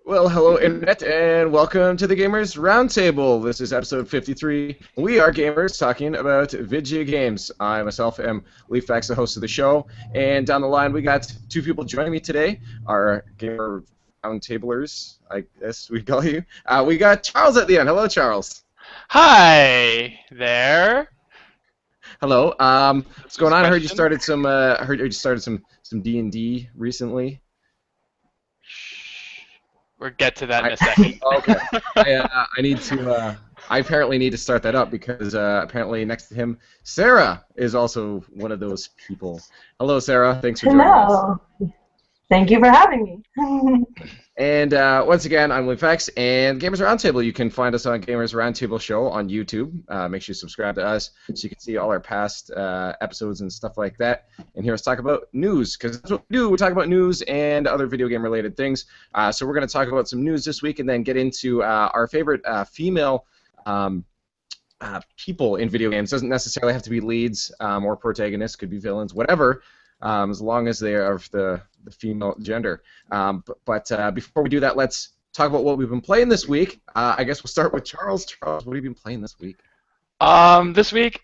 Well, hello, Internet, and welcome to the Gamers Roundtable. This is episode 53. We are gamers talking about video games. I myself am Leafax, the host of the show, and down the line we got two people joining me today, our Gamer Roundtablers, I guess we call you. We got Charles at the end. Hello, Charles. Hi there. Hello. What's going on? I heard you Question. started some. Some D&D recently. We'll get to that in a second. Okay. I need to. I apparently need to start that up because apparently next to him, Sarah is also one of those people. Hello, Sarah. Thanks for joining us. Hello. Thank you for having me. And once again, I'm Leafax, and Gamers Roundtable. You can find us on Gamers Roundtable Show on YouTube. Make sure you subscribe to us so you can see all our past episodes and stuff like that. And hear us talk about news, because that's what we do. We talk about news and other video game related things. So we're going to talk about some news this week, and then get into our favorite female people in video games. Doesn't necessarily have to be leads or protagonists. Could be villains, whatever. As long as they are of the female gender. But before we do that, let's talk about what we've been playing this week. I guess we'll start with Charles. Charles, what have you been playing this week? This week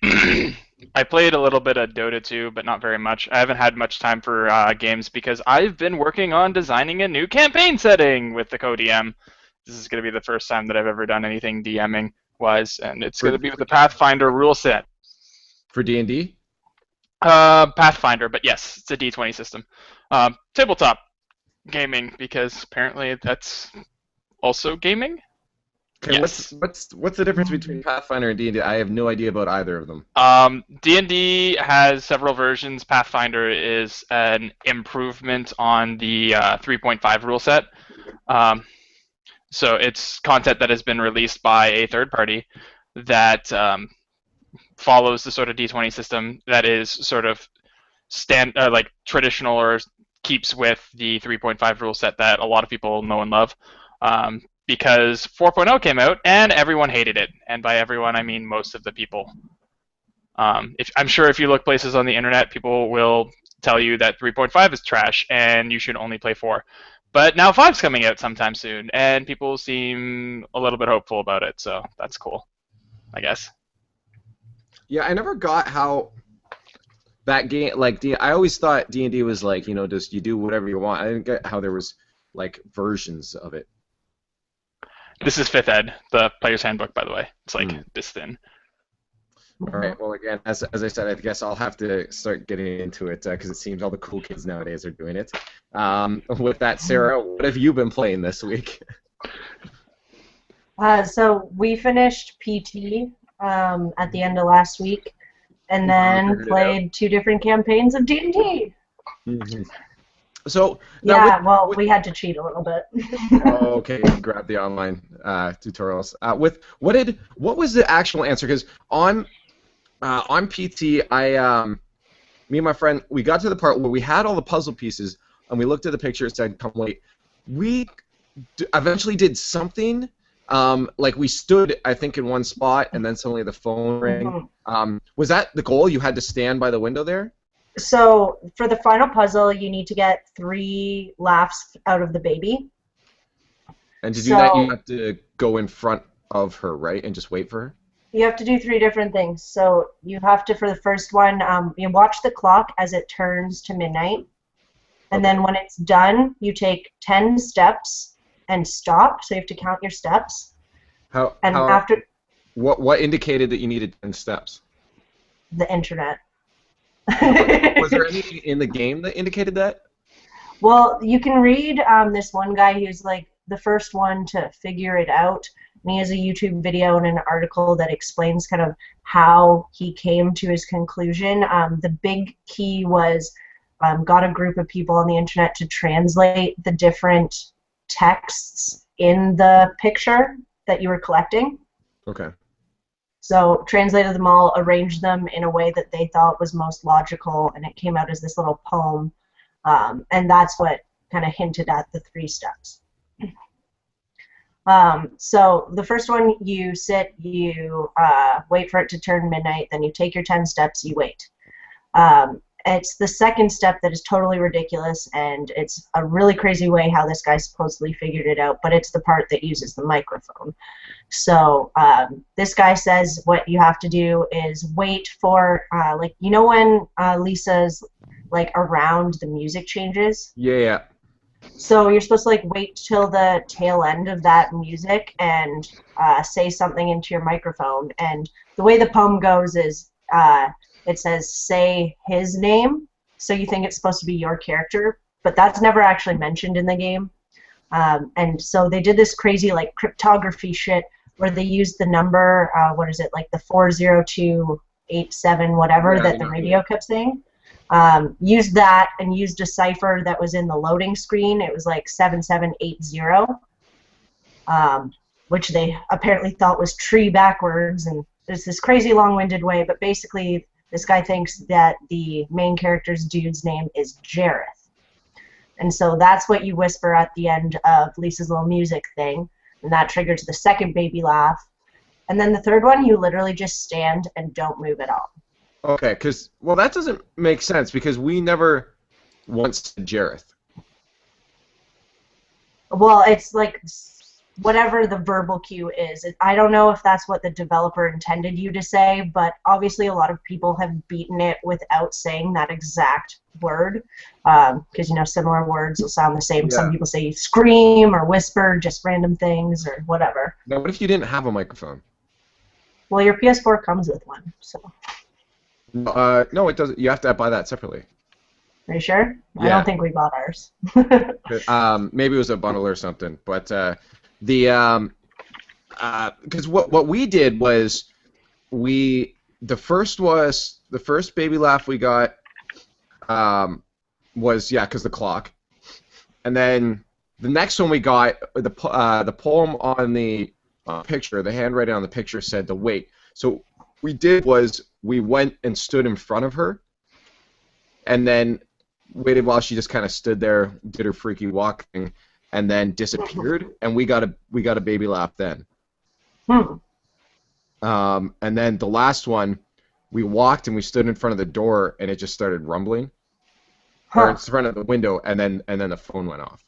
I played a little bit of Dota 2, but not very much. I haven't had much time for games because I've been working on designing a new campaign setting with the co-DM. This is going to be the first time that I've ever done anything DMing-wise, and it's going to be with the Pathfinder rule set. For D&D? Pathfinder, but yes, it's a D20 system. Tabletop gaming, because apparently that's also gaming. Okay, yes. What's the difference between Pathfinder and D&D? I have no idea about either of them. D&D has several versions. Pathfinder is an improvement on the 3.5 rule set. So it's content that has been released by a third party that follows the sort of D20 system that is sort of like traditional or keeps with the 3.5 rule set that a lot of people know and love. Because 4.0 came out and everyone hated it, and by everyone I mean most of the people. I'm sure if you look places on the internet, people will tell you that 3.5 is trash and you should only play 4. But now 5's coming out sometime soon, and people seem a little bit hopeful about it, so that's cool, I guess. Yeah, I never got how that game, like, I always thought D&D was like, you know, just you do whatever you want. I didn't get how there was, like, versions of it. This is 5th ed, the player's handbook, by the way. It's like this thin. All right, well, again, as I said, I guess I'll have to start getting into it because it seems all the cool kids nowadays are doing it. With that, Sarah, what have you been playing this week? So we finished PT at the end of last week, and then played 2 different campaigns of D&D. Mm-hmm. So yeah, we had to cheat a little bit. Oh, okay, grab the online tutorials. What was the actual answer? Because on PT, me and my friend, we got to the part where we had all the puzzle pieces, and we looked at the picture and said, "Come wait." We eventually did something. Like we stood, I think, in one spot, and then suddenly the phone rang. Was that the goal? You had to stand by the window there? So for the final puzzle, you need to get 3 laughs out of the baby. And to do that, you have to go in front of her, right, and just wait for her? You have to do 3 different things. So you have to, for the first one, you watch the clock as it turns to midnight. And then when it's done, you take 10 steps and stop. So you have to count your steps. After what indicated that you needed 10 steps? The internet. Was there anything in the game that indicated that? Well, you can read this one guy who's like the first one to figure it out. And he has a YouTube video and an article that explains kind of how he came to his conclusion. The big key was got a group of people on the internet to translate the different texts in the picture that you were collecting. Okay. So translated them all, arranged them in a way that they thought was most logical, and it came out as this little poem. And that's what kind of hinted at the 3 steps. So the first one, you sit, you wait for it to turn midnight, then you take your 10 steps, you wait. it's the second step that is totally ridiculous, and it's a really crazy way how this guy supposedly figured it out, but it's the part that uses the microphone. So this guy says what you have to do is wait for, like, you know when Lisa's, like, around the music changes? Yeah. So you're supposed to, like, wait till the tail end of that music and say something into your microphone. And the way the poem goes is it says, say his name, so you think it's supposed to be your character, but that's never actually mentioned in the game. And so they did this crazy, like, cryptography shit where they used the number, what is it, like the 40287 whatever that the radio kept saying. Used that and used a cipher that was in the loading screen. It was like 7780, which they apparently thought was tree backwards, and it's this crazy long-winded way, but basically this guy thinks that the main character's dude's name is Jareth. And so that's what you whisper at the end of Lisa's little music thing, and that triggers the second baby laugh. And then the third one, you literally just stand and don't move at all. Okay, well, that doesn't make sense because we never once said Jareth. Well, it's like whatever the verbal cue is. I don't know if that's what the developer intended you to say, but obviously a lot of people have beaten it without saying that exact word, because, you know, similar words will sound the same. Yeah. Some people say scream or whisper, just random things or whatever. Now, what if you didn't have a microphone? Well, your PS4 comes with one, so. No, it doesn't. You have to buy that separately. Are you sure? Yeah. I don't think we bought ours. Maybe it was a bundle or something, but because what we did was the first baby laugh we got was because the clock, and then the next one we got the poem on the picture, the handwriting on the picture said to wait. So we did was we went and stood in front of her, and then waited while she just kind of stood there, did her freaky walk thing, and then disappeared, and we got a baby laugh then. And then the last one, we walked and we stood in front of the door, and it just started rumbling, or in front of the window, and then the phone went off.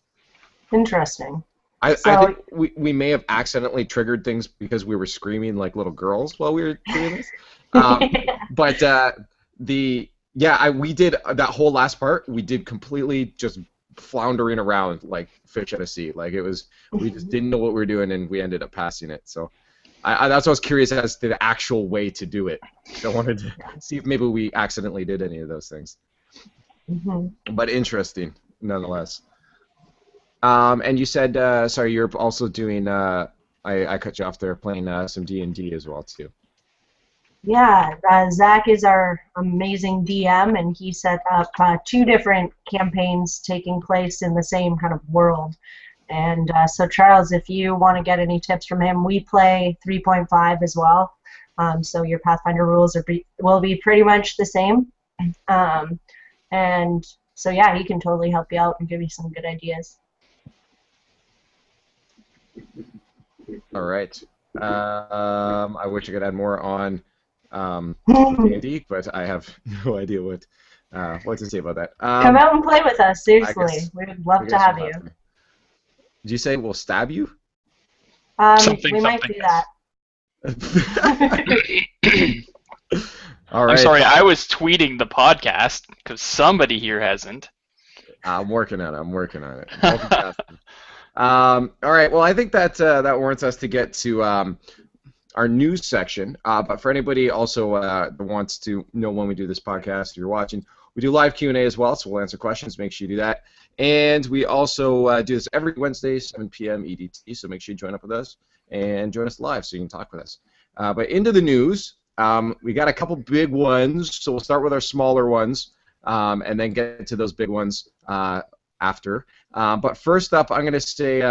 Interesting. I think we may have accidentally triggered things because we were screaming like little girls while we were doing this. But we did that whole last part. We did completely just floundering around like fish at a sea. Like we just didn't know what we were doing, and we ended up passing it. So that's why I was curious as to the actual way to do it. So I wanted to see if maybe we accidentally did any of those things. But interesting, nonetheless. And you said, sorry, you're also doing, I cut you off there, playing some D&D as well, too. Yeah, Zach is our amazing DM, and he set up 2 different campaigns taking place in the same kind of world. And so, Charles, if you want to get any tips from him, we play 3.5 as well. So your Pathfinder rules will be pretty much the same. And so, yeah, he can totally help you out and give you some good ideas. All right. I wish I could add more on D&D, but I have no idea what to say about that. Come out and play with us, seriously. We would love to have you. Did you say we'll stab you? We might do that. All right. I'm sorry, I was tweeting the podcast because somebody here hasn't. I'm working on it. All right. Well, I think that warrants us to get to our news section. But for anybody also that wants to know when we do this podcast, if you're watching, we do live Q&A as well, so we'll answer questions. Make sure you do that. And we also do this every Wednesday, 7 p.m. EDT, so make sure you join up with us and join us live so you can talk with us. But into the news, we got a couple big ones, so we'll start with our smaller ones and then get to those big ones after. But first up, I'm going to say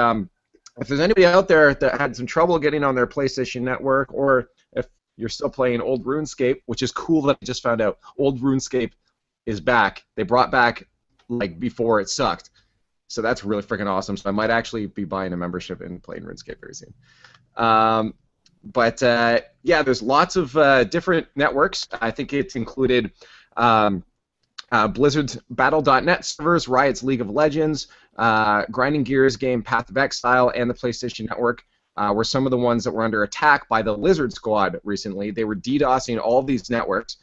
if there's anybody out there that had some trouble getting on their PlayStation Network, or if you're still playing old RuneScape, which is cool that I just found out, old RuneScape is back. They brought back like before it sucked. So that's really freaking awesome. So I might actually be buying a membership and playing RuneScape very soon. But yeah, there's lots of different networks. I think it's included Blizzard's Battle.net servers, Riot's League of Legends, Grinding Gears game Path of Exile, and the PlayStation Network were some of the ones that were under attack by the Lizard Squad recently. They were DDoSing all these networks.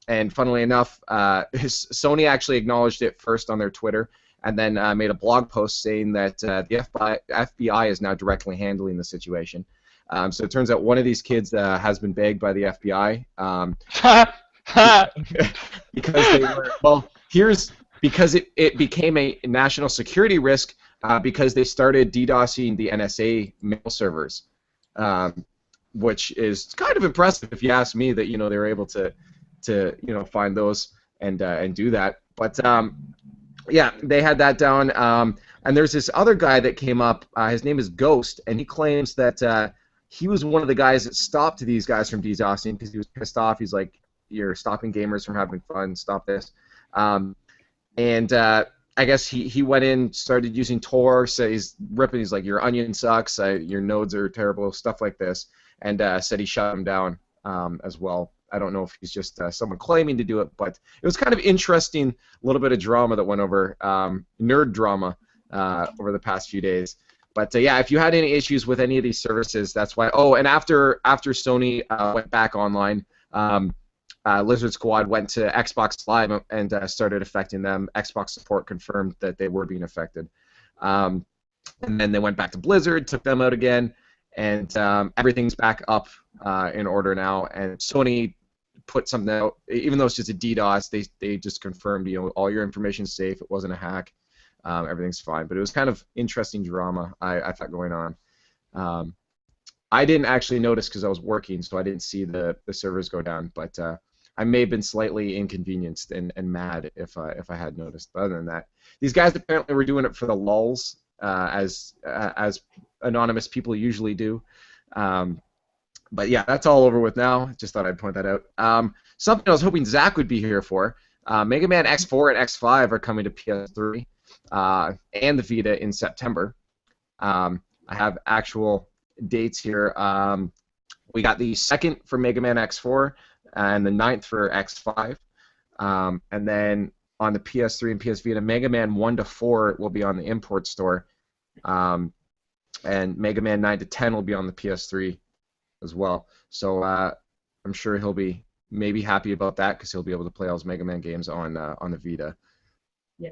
And funnily enough, Sony actually acknowledged it first on their Twitter, and then made a blog post saying that the FBI is now directly handling the situation. So it turns out one of these kids has been bagged by the FBI because they were because it became a national security risk because they started DDoSing the NSA mail servers, which is kind of impressive if you ask me. That they were able to find those and do that. But yeah, they had that down. And there's this other guy that came up. His name is Ghost, and he claims that he was one of the guys that stopped these guys from DDoSing because he was pissed off. He's like, "You're stopping gamers from having fun. Stop this." And I guess he went in, started using Tor. So he's ripping. He's like, "Your onion sucks. Your nodes are terrible." Stuff like this, and said he shut him down as well. I don't know if he's just someone claiming to do it, but it was kind of interesting, a little bit of drama that went over, nerd drama over the past few days. But yeah, if you had any issues with any of these services, that's why. Oh, and after Sony went back online, Lizard Squad went to Xbox Live and started affecting them. Xbox support confirmed that they were being affected. And then they went back to Blizzard, took them out again, and everything's back up in order now. And Sony put something out, even though it's just a DDoS, they just confirmed, all your information's safe. It wasn't a hack. Everything's fine. But it was kind of interesting drama I thought going on. I didn't actually notice because I was working, so I didn't see the servers go down. But I may have been slightly inconvenienced and mad if I had noticed. But other than that, these guys apparently were doing it for the lulz, as anonymous people usually do. But yeah, that's all over with now. Just thought I'd point that out. Something I was hoping Zach would be here for. Mega Man X4 and X5 are coming to PS3 and the Vita in September. I have actual dates here. We got the 2nd for Mega Man X4 and the 9th for X5. And then on the PS3 and PS Vita, Mega Man 1 to 4 will be on the import store. And Mega Man 9 to 10 will be on the PS3 as well. So I'm sure he'll be maybe happy about that because he'll be able to play all his Mega Man games on the Vita. Yeah.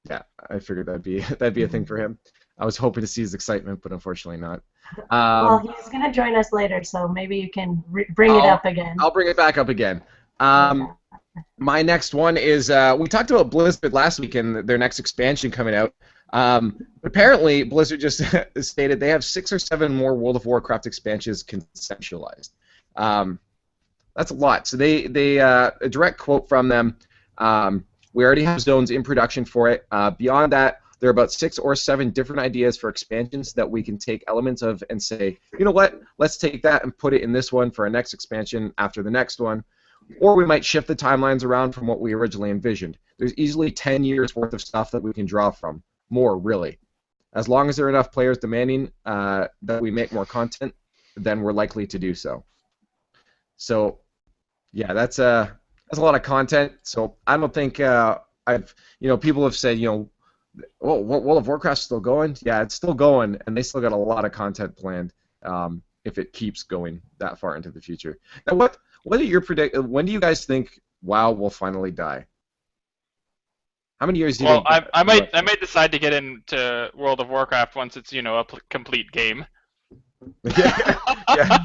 Yeah, I figured that'd be a thing for him. I was hoping to see his excitement, but unfortunately not. Well, he's going to join us later, so maybe you can bring it up again. I'll bring it back up again. My next one is we talked about Blizzard last week and their next expansion coming out. Apparently, Blizzard just stated they have 6 or 7 more World of Warcraft expansions conceptualized. That's a lot. So they a direct quote from them. We already have zones in production for it. Beyond that, there are about 6 or 7 different ideas for expansions that we can take elements of and say, you know what, let's take that and put it in this one for our next expansion after the next one. Or we might shift the timelines around from what we originally envisioned. There's easily 10 years worth of stuff that we can draw from. More, really. As long as there are enough players demanding that we make more content, then we're likely to do so. So, yeah, that's a lot of content. So I don't think people have said, oh, World of Warcraft's still going. Yeah, it's still going, and they still got a lot of content planned. If it keeps going that far into the future. Now, what are your when do you guys think WoW will finally die? How many years do you think? Well, I might decide to get into World of Warcraft once it's a complete game. Yeah. Yeah.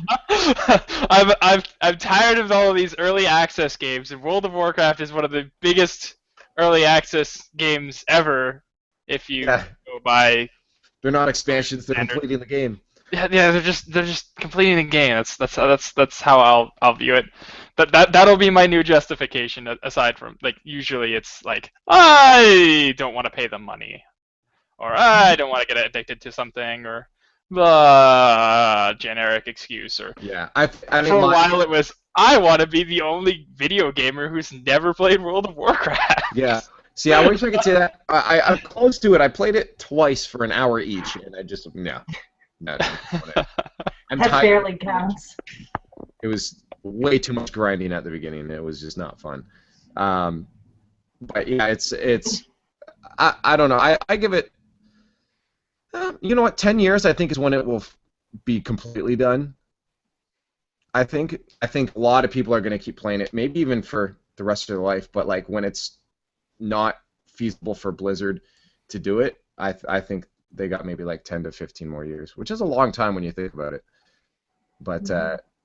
I'm tired of all of these early access games, and World of Warcraft is one of the biggest early access games ever. If you go by, they're not expansions; they're completing the game. Yeah, they're just completing the game. That's how I'll view it. That'll be my new justification. Aside from usually it's like I don't want to pay them money, or I don't want to get addicted to something, or generic excuse. Or for a while it was I want to be the only video gamer who's never played World of Warcraft. Yeah. See, I wish I could say that. I'm close to it. I played it twice for an hour each, and I just no. That barely counts. It was way too much grinding at the beginning. It was just not fun. But yeah, I don't know. I give it. You know what? 10 years, I think, is when it will be completely done. I think a lot of people are going to keep playing it, maybe even for the rest of their life. But like when it's not feasible for Blizzard to do it, I think they got maybe like 10 to 15 more years, which is a long time when you think about it. But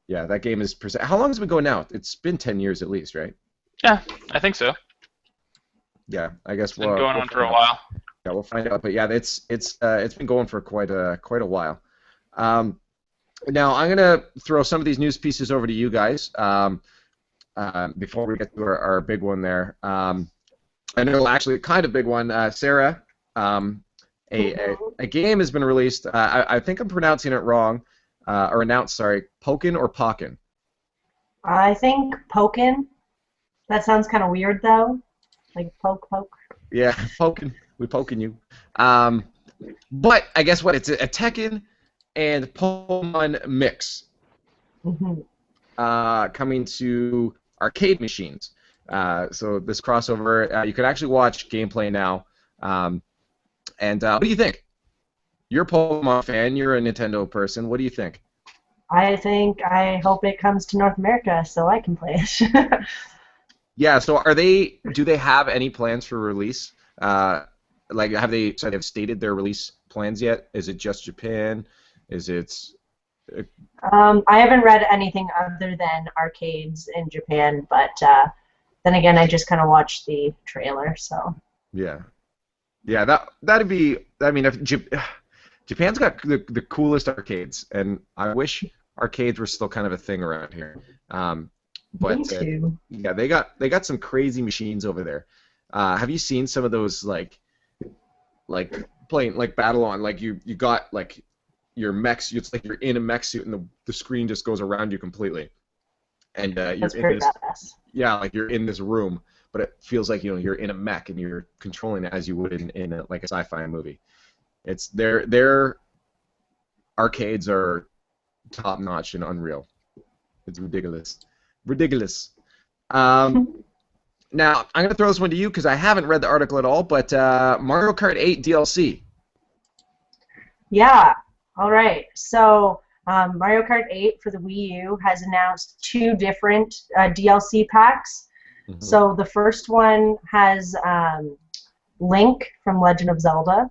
yeah, that game is. How long has it been going now? It's been 10 years at least, right? Yeah, I think so. Yeah, I guess It's been going we'll on for a find out. while. Yeah, we'll find out. But yeah, it's been going for quite a while. Now I'm gonna throw some of these news pieces over to you guys before we get to our big one there. I know actually kind of big one. Sarah, a game has been released. I think I'm pronouncing it wrong, or announced. Sorry, Pokin or Pokin. I think Pokin. That sounds kind of weird though, like poke. Yeah, Pokin. We poking you. But I guess what? It's a Tekken and Pokemon mix coming to arcade machines. So this crossover, you can actually watch gameplay now. And what do you think? You're a Pokemon fan. You're a Nintendo person. What do you think? I hope it comes to North America so I can play it. Yeah. So do they have any plans for release? Like, have they stated their release plans yet? Is it just Japan? Is it? I haven't read anything other than arcades in Japan, but then again, I just kind of watched the trailer, so. Yeah. That'd be. I mean, if Japan's got the coolest arcades, and I wish arcades were still kind of a thing around here. But Me too. yeah, they got some crazy machines over there. Have you seen some of those like playing like Battle On? Like you got like your mech. It's like you're in a mech suit, and the screen just goes around you completely. And you're That's in pretty this. badass. Yeah, like you're in this room, but it feels like you're in a mech and you're controlling it as you would in like a sci-fi movie. It's their arcades are top notch and unreal. It's ridiculous. Now I'm gonna throw this one to you because I haven't read the article at all. But Mario Kart 8 DLC. Yeah. All right. So Mario Kart 8 for the Wii U has announced 2 different DLC packs. Mm-hmm. So the first one has Link from Legend of Zelda,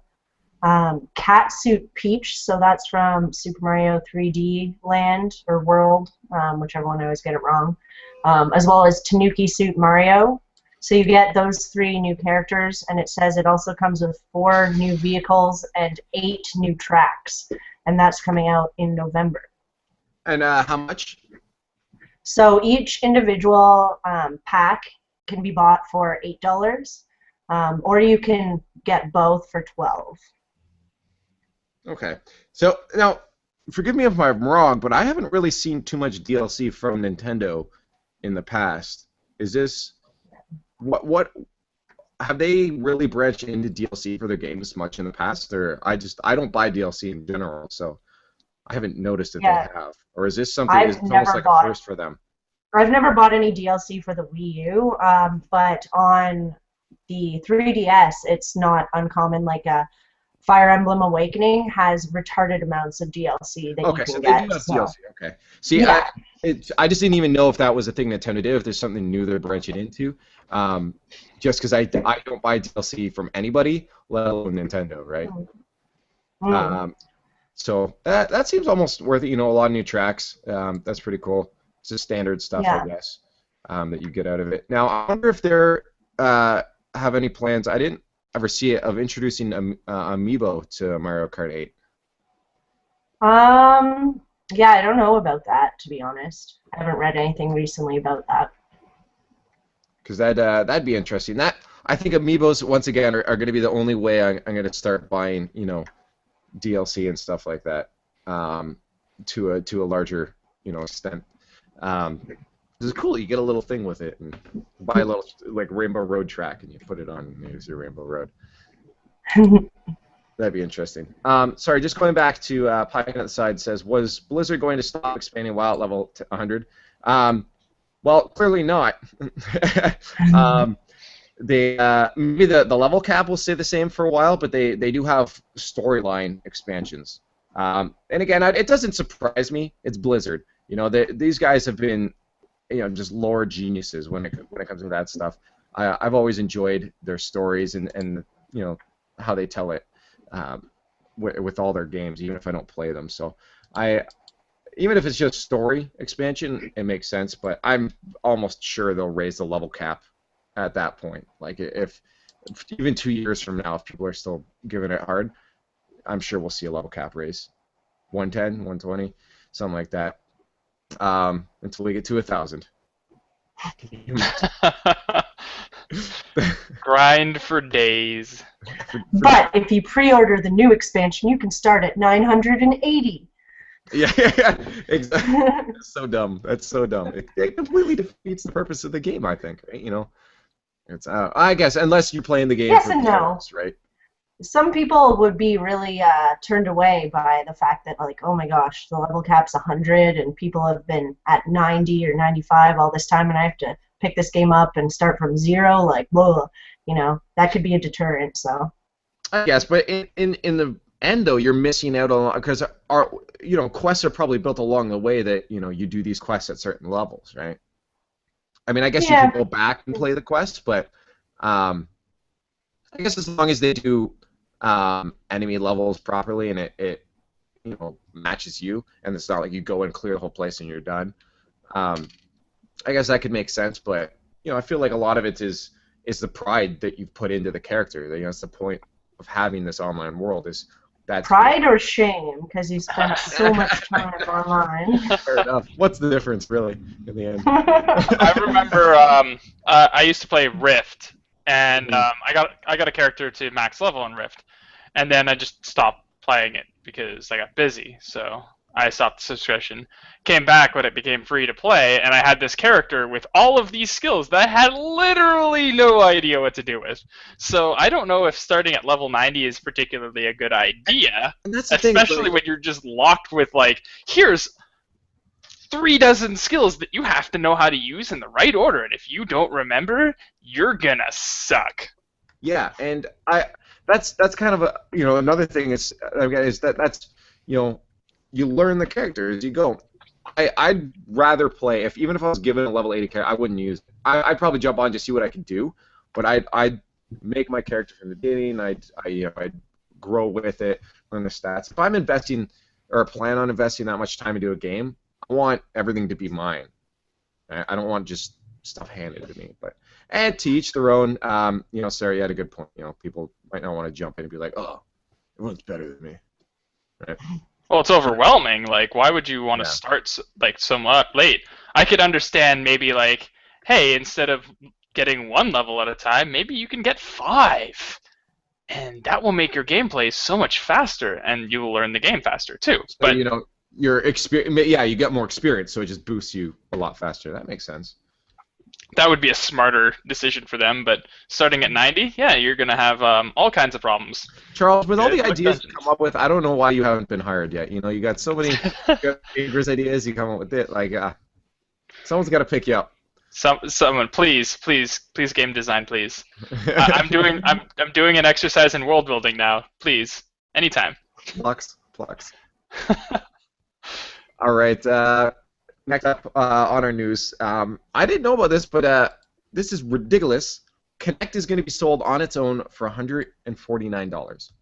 Catsuit Peach, so that's from Super Mario 3D Land or World, whichever one I always get it wrong, as well as Tanuki Suit Mario. So you get those 3 new characters, and it says it also comes with 4 new vehicles and 8 new tracks, and that's coming out in November. And how much? So each individual pack can be bought for $8, or you can get both for $12. Okay. So now, forgive me if I'm wrong, but I haven't really seen too much DLC from Nintendo in the past. Is this what have they really branched into DLC for their games much in the past? Or I don't buy DLC in general, so I haven't noticed if they have. Or is this something that's almost like a first for them? I've never bought any DLC for the Wii U, but on the 3DS, it's not uncommon. Like a Fire Emblem Awakening has retarded amounts of DLC that you can get. Okay, so they do have DLC. Okay. See, yeah. I just didn't even know if that was a thing Nintendo did, if there's something new they're branching into. Just because I don't buy DLC from anybody, let alone Nintendo, right? So that seems almost worth it. You know, a lot of new tracks. That's pretty cool. It's just standard stuff, I guess, that you get out of it. Now, I wonder if they're have any plans. I didn't ever see it of introducing Amiibo to Mario Kart 8. Yeah, I don't know about that, to be honest. I haven't read anything recently about that. Because that'd be interesting. That I think Amiibos once again are going to be the only way I'm going to start buying, you know, DLC and stuff like that to a larger, you know, extent. This is cool. You get a little thing with it and buy a little like Rainbow Road track and you put it on and use your Rainbow Road. That'd be interesting. Sorry, just going back to Pike on the side says, was Blizzard going to stop expanding WoW at level 100? Well, clearly not. maybe the level cap will stay the same for a while, but they do have storyline expansions. And again, it doesn't surprise me. It's Blizzard. You know, these guys have been, just lore geniuses when it comes to that stuff. I've always enjoyed their stories and how they tell it with all their games, even if I don't play them. So even if it's just story expansion, it makes sense. But I'm almost sure they'll raise the level cap at that point. Like if even 2 years from now, if people are still giving it hard, I'm sure we'll see a level cap raise, 110, 120, something like that, until we get to 1,000. Grind for days. But if you pre-order the new expansion, you can start at 980. Yeah, exactly. That's so dumb. That's so dumb. It completely defeats the purpose of the game, I think. Right? It's I guess unless you're playing the game Yes for and the no. purpose, right? Some people would be really turned away by the fact that, like, oh my gosh, the level cap's 100 and people have been at 90 or 95 all this time and I have to pick this game up and start from zero. Like, whoa, that could be a deterrent. So. I guess, but in the end, though, you're missing out on because quests are probably built along the way that you do these quests at certain levels, right? I mean, I guess you can go back and play the quests, but I guess as long as they do enemy levels properly and it matches you, and it's not like you go and clear the whole place and you're done. I guess that could make sense, but I feel like a lot of it is the pride that you've put into the character. That's the point of having this online world is that pride or shame because you spent so much time online. Fair enough. What's the difference really in the end? I remember I used to play Rift, and I got a character to max level in Rift, and then I just stopped playing it because I got busy. So I stopped the subscription. Came back when it became free to play, and I had this character with all of these skills that I had literally no idea what to do with. So I don't know if starting at level 90 is particularly a good idea, and that's the especially thing, when you're just locked with, like, here's 36 skills that you have to know how to use in the right order, and if you don't remember, you're gonna suck. Yeah, and that's kind of another thing is that's you learn the character as you go. I'd rather play even if I was given a level 80 character, I wouldn't use it. I'd probably jump on to see what I can do, but I'd make my character from the beginning. I'd grow with it, learn the stats. If I'm investing or plan on investing that much time into a game, I want everything to be mine. I don't want just stuff handed to me. And to each their own. Sarah, you had a good point. People might not want to jump in and be like, oh, everyone's better than me. Right? Well, it's overwhelming. Like, why would you want to start so much late? I could understand maybe like, hey, instead of getting 1 level at a time, maybe you can get 5, and that will make your gameplay so much faster, and you will learn the game faster too. So, but your experience, you get more experience, so it just boosts you a lot faster. That makes sense. That would be a smarter decision for them, but starting at 90, you're going to have all kinds of problems. Charles, with all the ideas you come up with, I don't know why you haven't been hired yet. You got so many dangerous ideas, you come up with it. Like, someone's got to pick you up. Someone, please, game design, please. I'm doing an exercise in world building now. Please, anytime. Flux. All right. Next up on our news, I didn't know about this, but this is ridiculous. Kinect is going to be sold on its own for $149.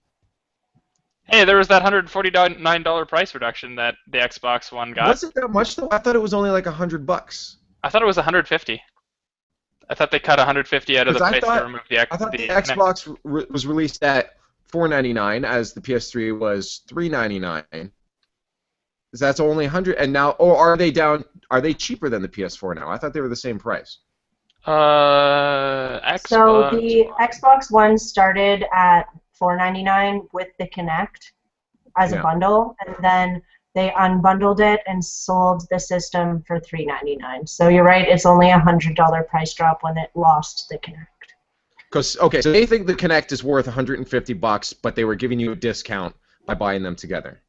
Hey, there was that $149 price reduction that the Xbox One got. Was it that much though? I thought it was only like $100. I thought it was $150. I thought they cut $150 out of the price to remove the Xbox. I thought the Xbox was released at $499, as the PS3 was $399. That's only 100, and now, or are they down? Are they cheaper than the PS4 now? I thought they were the same price. Xbox. So the Xbox One started at $499 with the Kinect as a bundle, and then they unbundled it and sold the system for $399. So you're right; it's only a $100 price drop when it lost the Kinect. So they think the Kinect is worth $150, but they were giving you a discount by buying them together.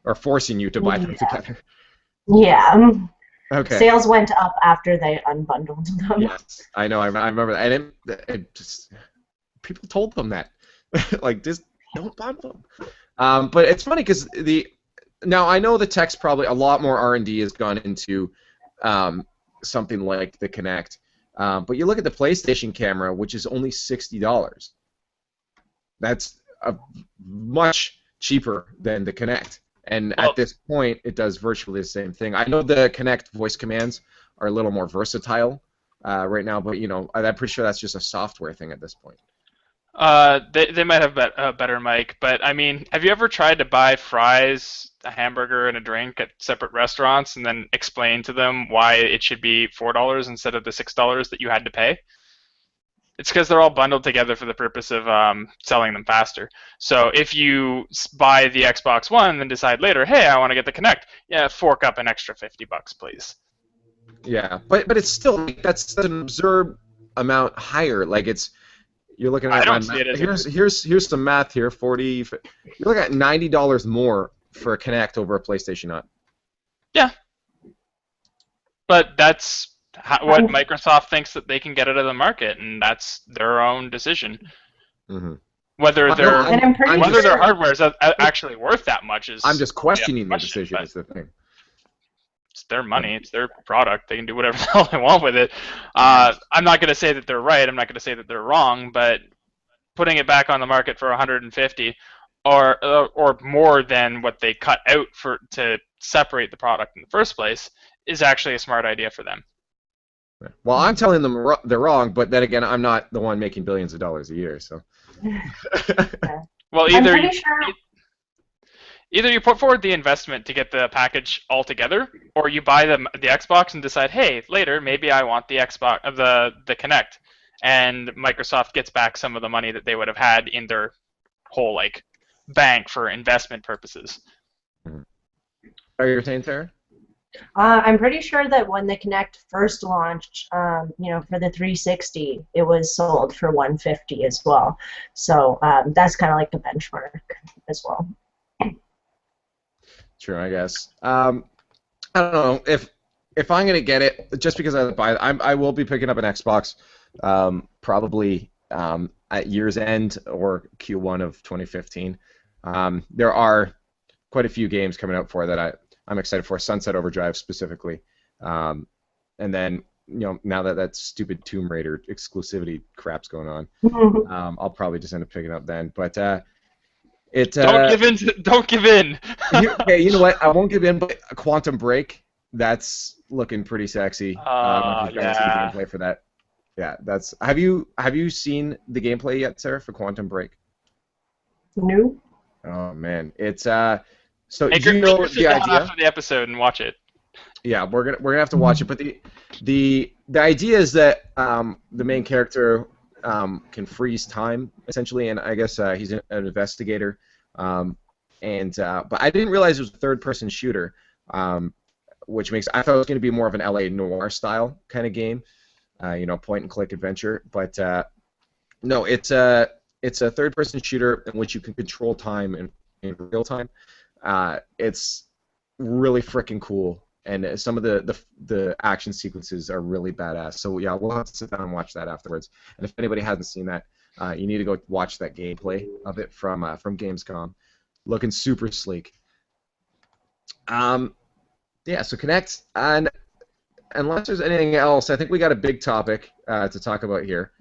Or forcing you to buy them together. Yeah. Okay. Sales went up after they unbundled them. Yes, I know. I remember that, and it just people told them that, like, just don't bundle them. But it's funny because now I know the tech's probably a lot more R&D has gone into something like the Kinect, but you look at the PlayStation camera, which is only $60. That's much cheaper than the Kinect. And Well, at this point, it does virtually the same thing. I know the Kinect voice commands are a little more versatile right now, but I'm pretty sure that's just a software thing at this point. they might have a better mic, but I mean, have you ever tried to buy fries, a hamburger, and a drink at separate restaurants, and then explain to them why it should be $4 instead of the $6 that you had to pay? It's because they're all bundled together for the purpose of selling them faster. So if you buy the Xbox One and then decide later, hey, I want to get the Kinect, yeah, fork up an extra $50, please. Yeah, but it's still that's an absurd amount higher. Like you're looking at I don't see it as here's some math here. 40. You're looking at $90 more for a Kinect over a PlayStation Nut. Yeah, but that's what Microsoft thinks that they can get out of the market, and that's their own decision. Mm-hmm. Whether their sure hardware is actually worth that much is. I'm just questioning the decision. Is the thing. It's their money. It's their product. They can do whatever the hell they want with it. I'm not going to say that they're right. I'm not going to say that they're wrong. But putting it back on the market for 150, or more than what they cut out to separate the product in the first place, is actually a smart idea for them. Well, I'm telling them they're wrong, but then again, I'm not the one making billions of dollars a year, so. Well, either you put forward the investment to get the package all together, or you buy the Xbox and decide, hey, later maybe I want the Xbox, the Kinect, and Microsoft gets back some of the money that they would have had in their whole bank for investment purposes. Are you saying, Sarah? I'm pretty sure that when the Kinect first launched, for the 360, it was sold for $150 as well. So that's kind of like the benchmark as well. True, I guess. I don't know if I'm gonna get it just because I buy it. I will be picking up an Xbox, probably at year's end or Q1 of 2015. There are quite a few games coming out for that I'm excited for. Sunset Overdrive specifically, and then now that stupid Tomb Raider exclusivity crap's going on, I'll probably just end up picking up then. But Don't give in. Don't give in. Okay, you know what? I won't give in. But Quantum Break, that's looking pretty sexy. I don't know if you've seen the gameplay for that. Yeah, that's. Have you seen the gameplay yet, Sarah, for Quantum Break? No. Oh man, it's So Make you know the idea after the episode and watch it. Yeah, we're gonna have to watch it. But the idea is that the main character can freeze time essentially, and I guess he's an investigator. But I didn't realize it was a third-person shooter, which makes I thought it was going to be more of an LA noir style kind of game, point-and-click adventure. But no, it's a third-person shooter in which you can control time in real time. It's really freaking cool, and some of the action sequences are really badass. So yeah, we'll have to sit down and watch that afterwards. And if anybody hasn't seen that, you need to go watch that gameplay of it from Gamescom. Looking super sleek. Yeah, so Kinect, and unless there's anything else, I think we got a big topic to talk about here,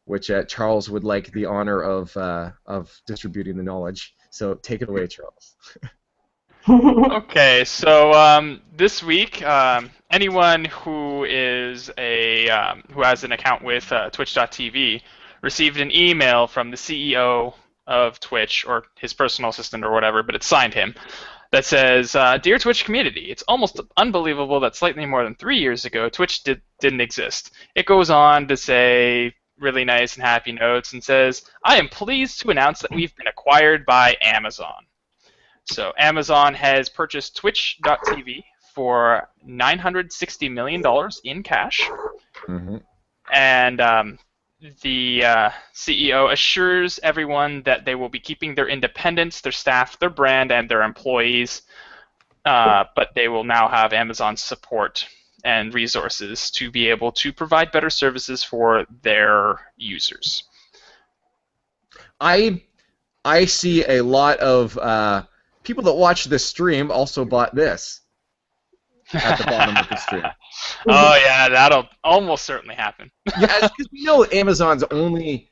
which Charles would like the honor of distributing the knowledge. So take it away, Charles. Okay, so this week, anyone who is who has an account with Twitch.tv received an email from the CEO of Twitch, or his personal assistant or whatever, but it signed him, that says, "Dear Twitch community, it's almost unbelievable that slightly more than 3 years ago, Twitch didn't exist." It goes on to say really nice and happy notes and says, "I am pleased to announce that we've been acquired by Amazon." So Amazon has purchased Twitch.tv for $960 million in cash. Mm-hmm. And the CEO assures everyone that they will be keeping their independence, their staff, their brand, and their employees. but they will now have Amazon support and resources to be able to provide better services for their users. I see a lot of people that watch this stream also bought this at the bottom of the stream. Oh yeah, that'll almost certainly happen. Yeah, because we know Amazon's only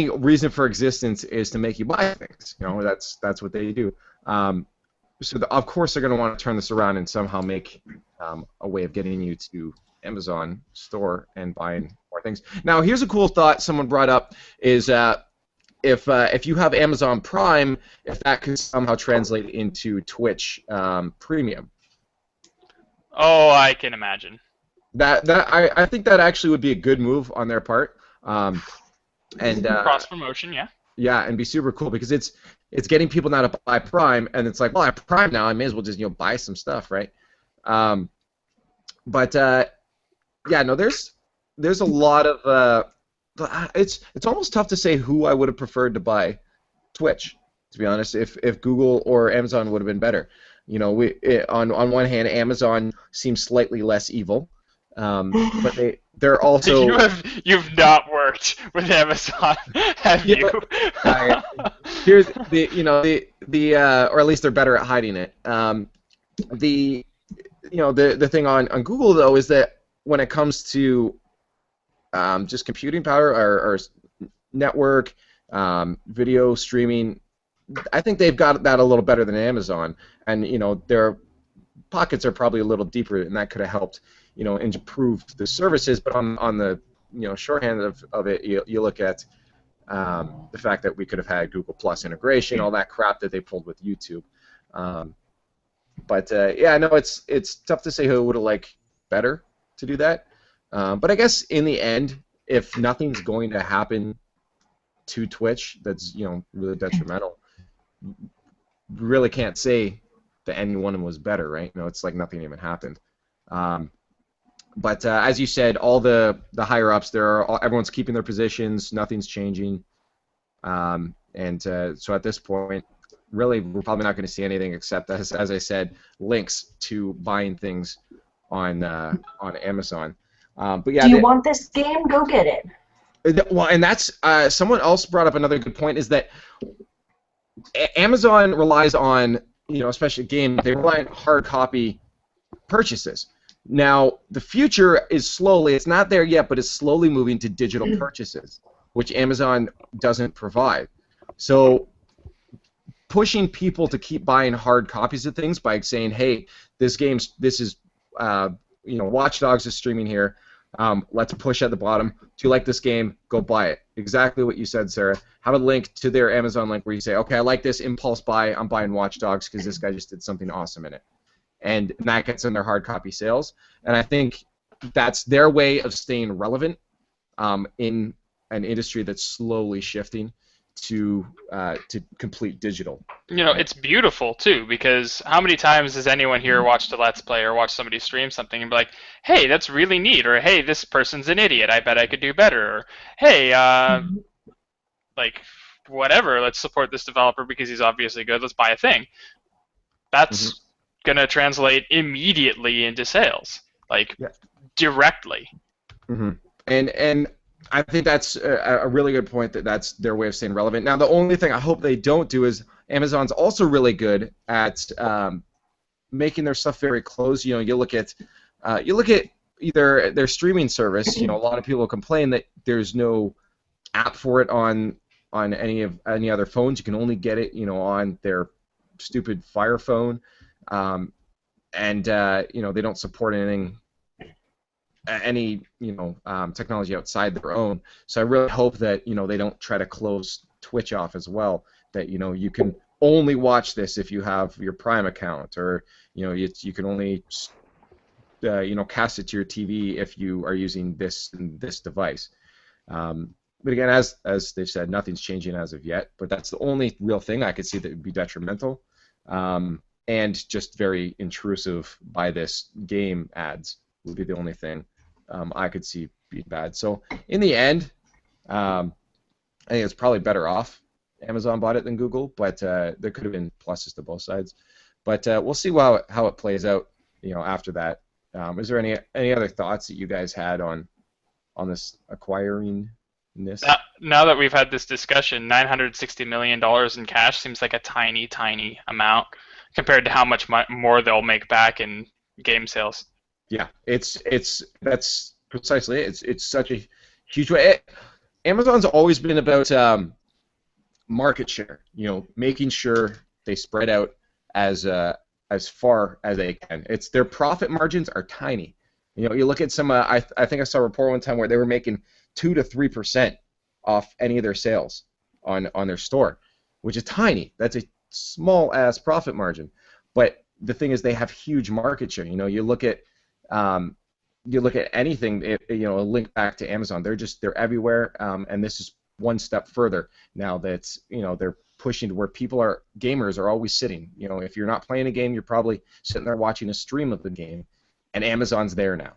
reason for existence is to make you buy things. You know, that's what they do. So of course they're going to want to turn this around and somehow make a way of getting you to Amazon store and buying more things. Now here's a cool thought someone brought up is if you have Amazon Prime, if that could somehow translate into Twitch Premium. Oh, I can imagine. I think that actually would be a good move on their part. And cross promotion, yeah. Yeah, and be super cool because it's getting people now to buy Prime, and it's like, well, I have Prime now, I may as well just buy some stuff, right? Yeah, no, there's a lot of it's almost tough to say who I would have preferred to buy Twitch, to be honest. If Google or Amazon would have been better, on one hand, Amazon seems slightly less evil, but they're also you've not worked with Amazon, have you? Here's or at least they're better at hiding it. The thing on Google though is that when it comes to just computing power or network, video streaming, I think they've got that a little better than Amazon, and their pockets are probably a little deeper, and that could have helped improve the services. But on the shorthand of it, you look at the fact that we could have had Google Plus integration, all that crap that they pulled with YouTube. Yeah, no, it's tough to say who would have liked better to do that. But I guess in the end, if nothing's going to happen to Twitch that's really detrimental, really can't say that any one of them was better, right? It's like nothing even happened. But as you said, all the higher ups, everyone's keeping their positions, nothing's changing, so at this point, really, we're probably not going to see anything except, as I said, links to buying things on Amazon. But yeah, do you want this game? Go get it. Well, and that's someone else brought up another good point is that Amazon relies on especially game. They rely on hard copy purchases. Now the future is slowly. It's not there yet, but it's slowly moving to digital purchases, which Amazon doesn't provide. So pushing people to keep buying hard copies of things by saying, "Hey, this is Watch Dogs is streaming here. Let's push at the bottom. Do you like this game? Go buy it." Exactly what you said, Sarah. Have a link to their Amazon link where you say, "Okay, I like this impulse buy. I'm buying Watch Dogs because this guy just did something awesome in it," and that gets in their hard copy sales. And I think that's their way of staying relevant in an industry that's slowly shifting to complete digital. It's beautiful too, because how many times has anyone here watched a Let's Play or watched somebody stream something and be like, "Hey, that's really neat," or "Hey, this person's an idiot. I bet I could do better," or "Hey, like whatever, let's support this developer because he's obviously good. Let's buy a thing." That's gonna translate immediately into sales, directly. And I think that's a really good point, that's their way of staying relevant. Now, the only thing I hope they don't do is Amazon's also really good at making their stuff very close. You look at either their streaming service. A lot of people complain that there's no app for it on any other phones. You can only get it on their stupid Fire phone, and they don't support any technology outside their own. So I really hope that they don't try to close Twitch off as well. That you can only watch this if you have your Prime account, or you can only cast it to your TV if you are using this device. But again, as they've said, nothing's changing as of yet. But that's the only real thing I could see that would be detrimental, and just very intrusive by this game ads would be the only thing I could see being bad. So in the end, I think it's probably better off Amazon bought it than Google, but there could have been pluses to both sides. But we'll see how it plays out, after that. Is there any other thoughts that you guys had on this acquiring this? Now that we've had this discussion, $960 million in cash seems like a tiny, tiny amount compared to how much more they'll make back in game sales. Yeah, that's precisely it. It's such a huge way. Amazon's always been about market share. Making sure they spread out as far as they can. It's their profit margins are tiny. You look at some. I think I saw a report one time where they were making 2 to 3% off any of their sales on their store, which is tiny. That's a small ass profit margin. But the thing is, they have huge market share. You look at anything. A link back to Amazon. They're everywhere. And this is one step further now that they're pushing to where gamers are always sitting. If you're not playing a game, you're probably sitting there watching a stream of the game, and Amazon's there now.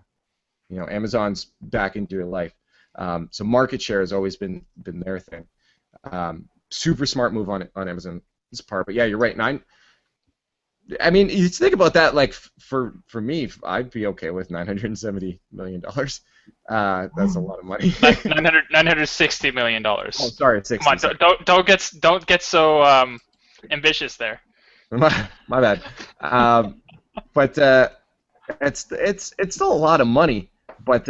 Amazon's back into your life. So market share has always been their thing. Super smart move on Amazon's part. But yeah, you're right. You think about that. Like for me, I'd be okay with $970 million. That's a lot of money. $960 million. Oh, sorry, 60. Come on, don't get so ambitious there. My bad. But it's still a lot of money. But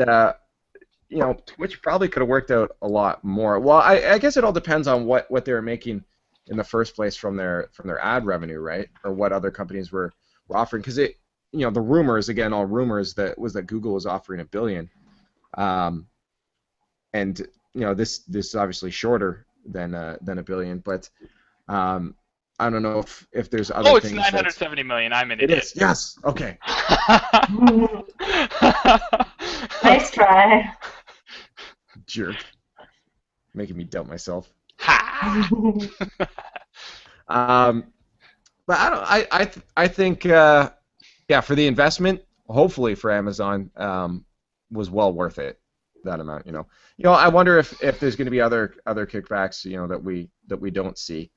Twitch probably could have worked out a lot more. Well, I guess it all depends on what they were making in the first place from their ad revenue, right? Or what other companies were offering, because the rumors, again, all rumors, that Google was offering $1 billion, and this is obviously shorter than $1 billion, but I don't know if there's other things. Oh, it's $970 million. I'm an idiot. It is. Yes. Okay. Nice try. Jerk. Making me doubt myself. But I think for the investment, hopefully for Amazon, was well worth it, that amount. I wonder if there's going to be other kickbacks that we don't see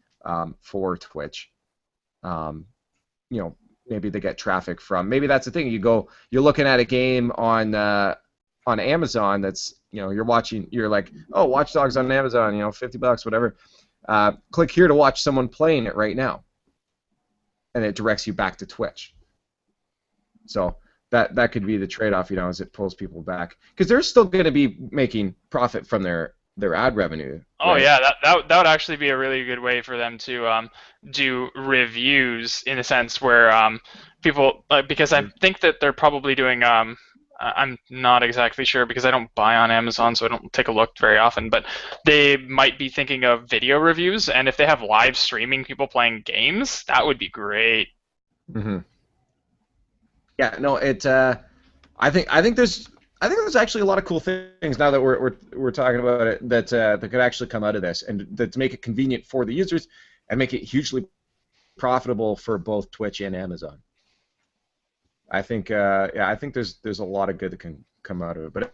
for Twitch. Maybe they get traffic from. Maybe that's the thing. You're looking at a game on Amazon that's you're watching. You're like, oh, Watch Dogs on Amazon. $50, whatever. Click here to watch someone playing it right now, and it directs you back to Twitch. So that could be the trade-off, as it pulls people back, because they're still going to be making profit from their ad revenue. Oh right? yeah, that would actually be a really good way for them to do reviews, in a sense where people, because I think that they're probably doing. I'm not exactly sure because I don't buy on Amazon, so I don't take a look very often, but they might be thinking of video reviews, and if they have live streaming people playing games, that would be great. Mm-hmm. Yeah, no, I think there's actually a lot of cool things now that we're talking about it that could actually come out of this, and that to make it convenient for the users and make it hugely profitable for both Twitch and Amazon. I think there's a lot of good that can come out of it, but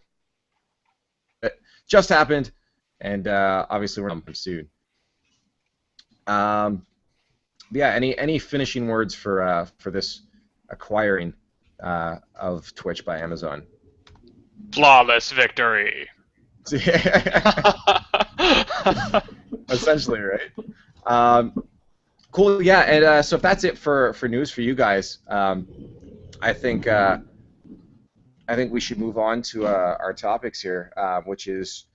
it just happened, and obviously we're coming soon. Yeah, any finishing words for this acquiring of Twitch by Amazon? Flawless victory. Essentially, right? Cool. Yeah, and so if that's it for news for you guys. I think we should move on to our topics here, which is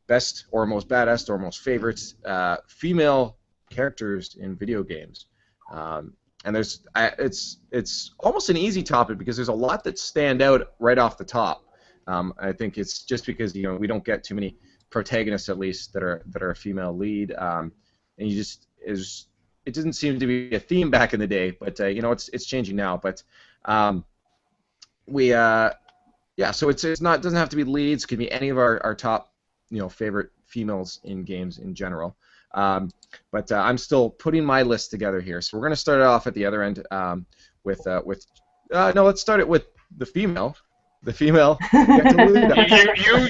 best or most badass or most favorites female characters in video games. And it's almost an easy topic because there's a lot that stand out right off the top. I think it's just because we don't get too many protagonists, at least, that are a female lead, and it didn't seem to be a theme back in the day, but it's changing now. But so it's not, doesn't have to be leads. It could be any of our top favorite females in games in general. But I'm still putting my list together here. So we're going to start it off at the other end with let's start it with the female. The female.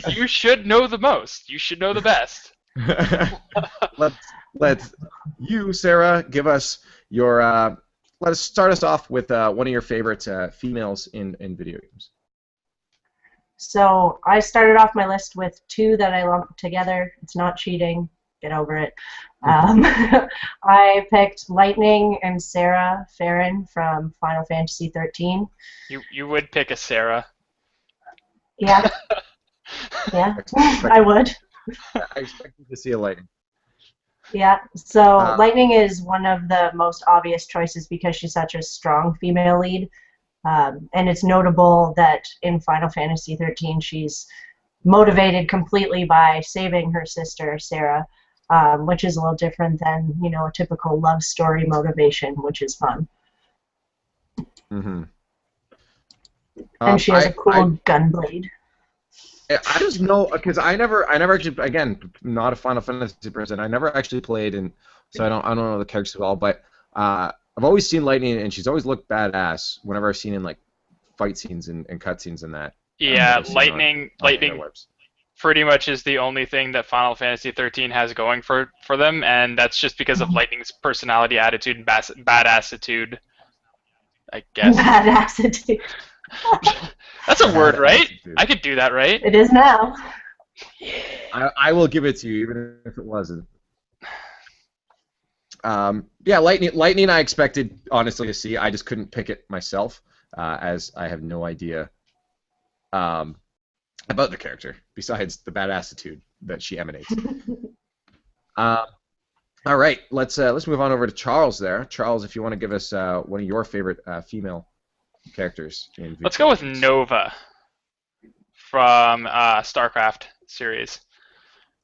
You should know the most. You should know the best. Let's you, Sarah, give us your let us start us off with one of your favorite females in video games. So I started off my list with two that I lumped together. It's not cheating. Get over it. I picked Lightning and Sarah Farron from Final Fantasy 13. You would pick a Sarah. Yeah. Yeah, I would. I expected to see a Lightning. Yeah, so Lightning is one of the most obvious choices because she's such a strong female lead. And it's notable that in Final Fantasy 13 she's motivated completely by saving her sister, Sarah, which is a little different than, you know, a typical love story motivation, which is fun. Mm-hmm. And she has a cool gunblade. I just know because I never actually, again, not a Final Fantasy person. I never actually played, and so I don't know the characters at all. But I've always seen Lightning, and she's always looked badass whenever I've seen in like fight scenes and cutscenes and that. Yeah, Lightning pretty much is the only thing that Final Fantasy 13 has going for them, and that's just because of Lightning's personality, attitude, and badassitude, I guess. Badassitude. That's a word, right? I could do that, right? It is now. I will give it to you, even if it wasn't. Yeah, Lightning. I expected honestly to see. I just couldn't pick it myself, as I have no idea about the character besides the badassitude that she emanates. All right, let's move on over to Charles. There, Charles, if you want to give us one of your favorite female characters in video Let's go with games. Nova from StarCraft series.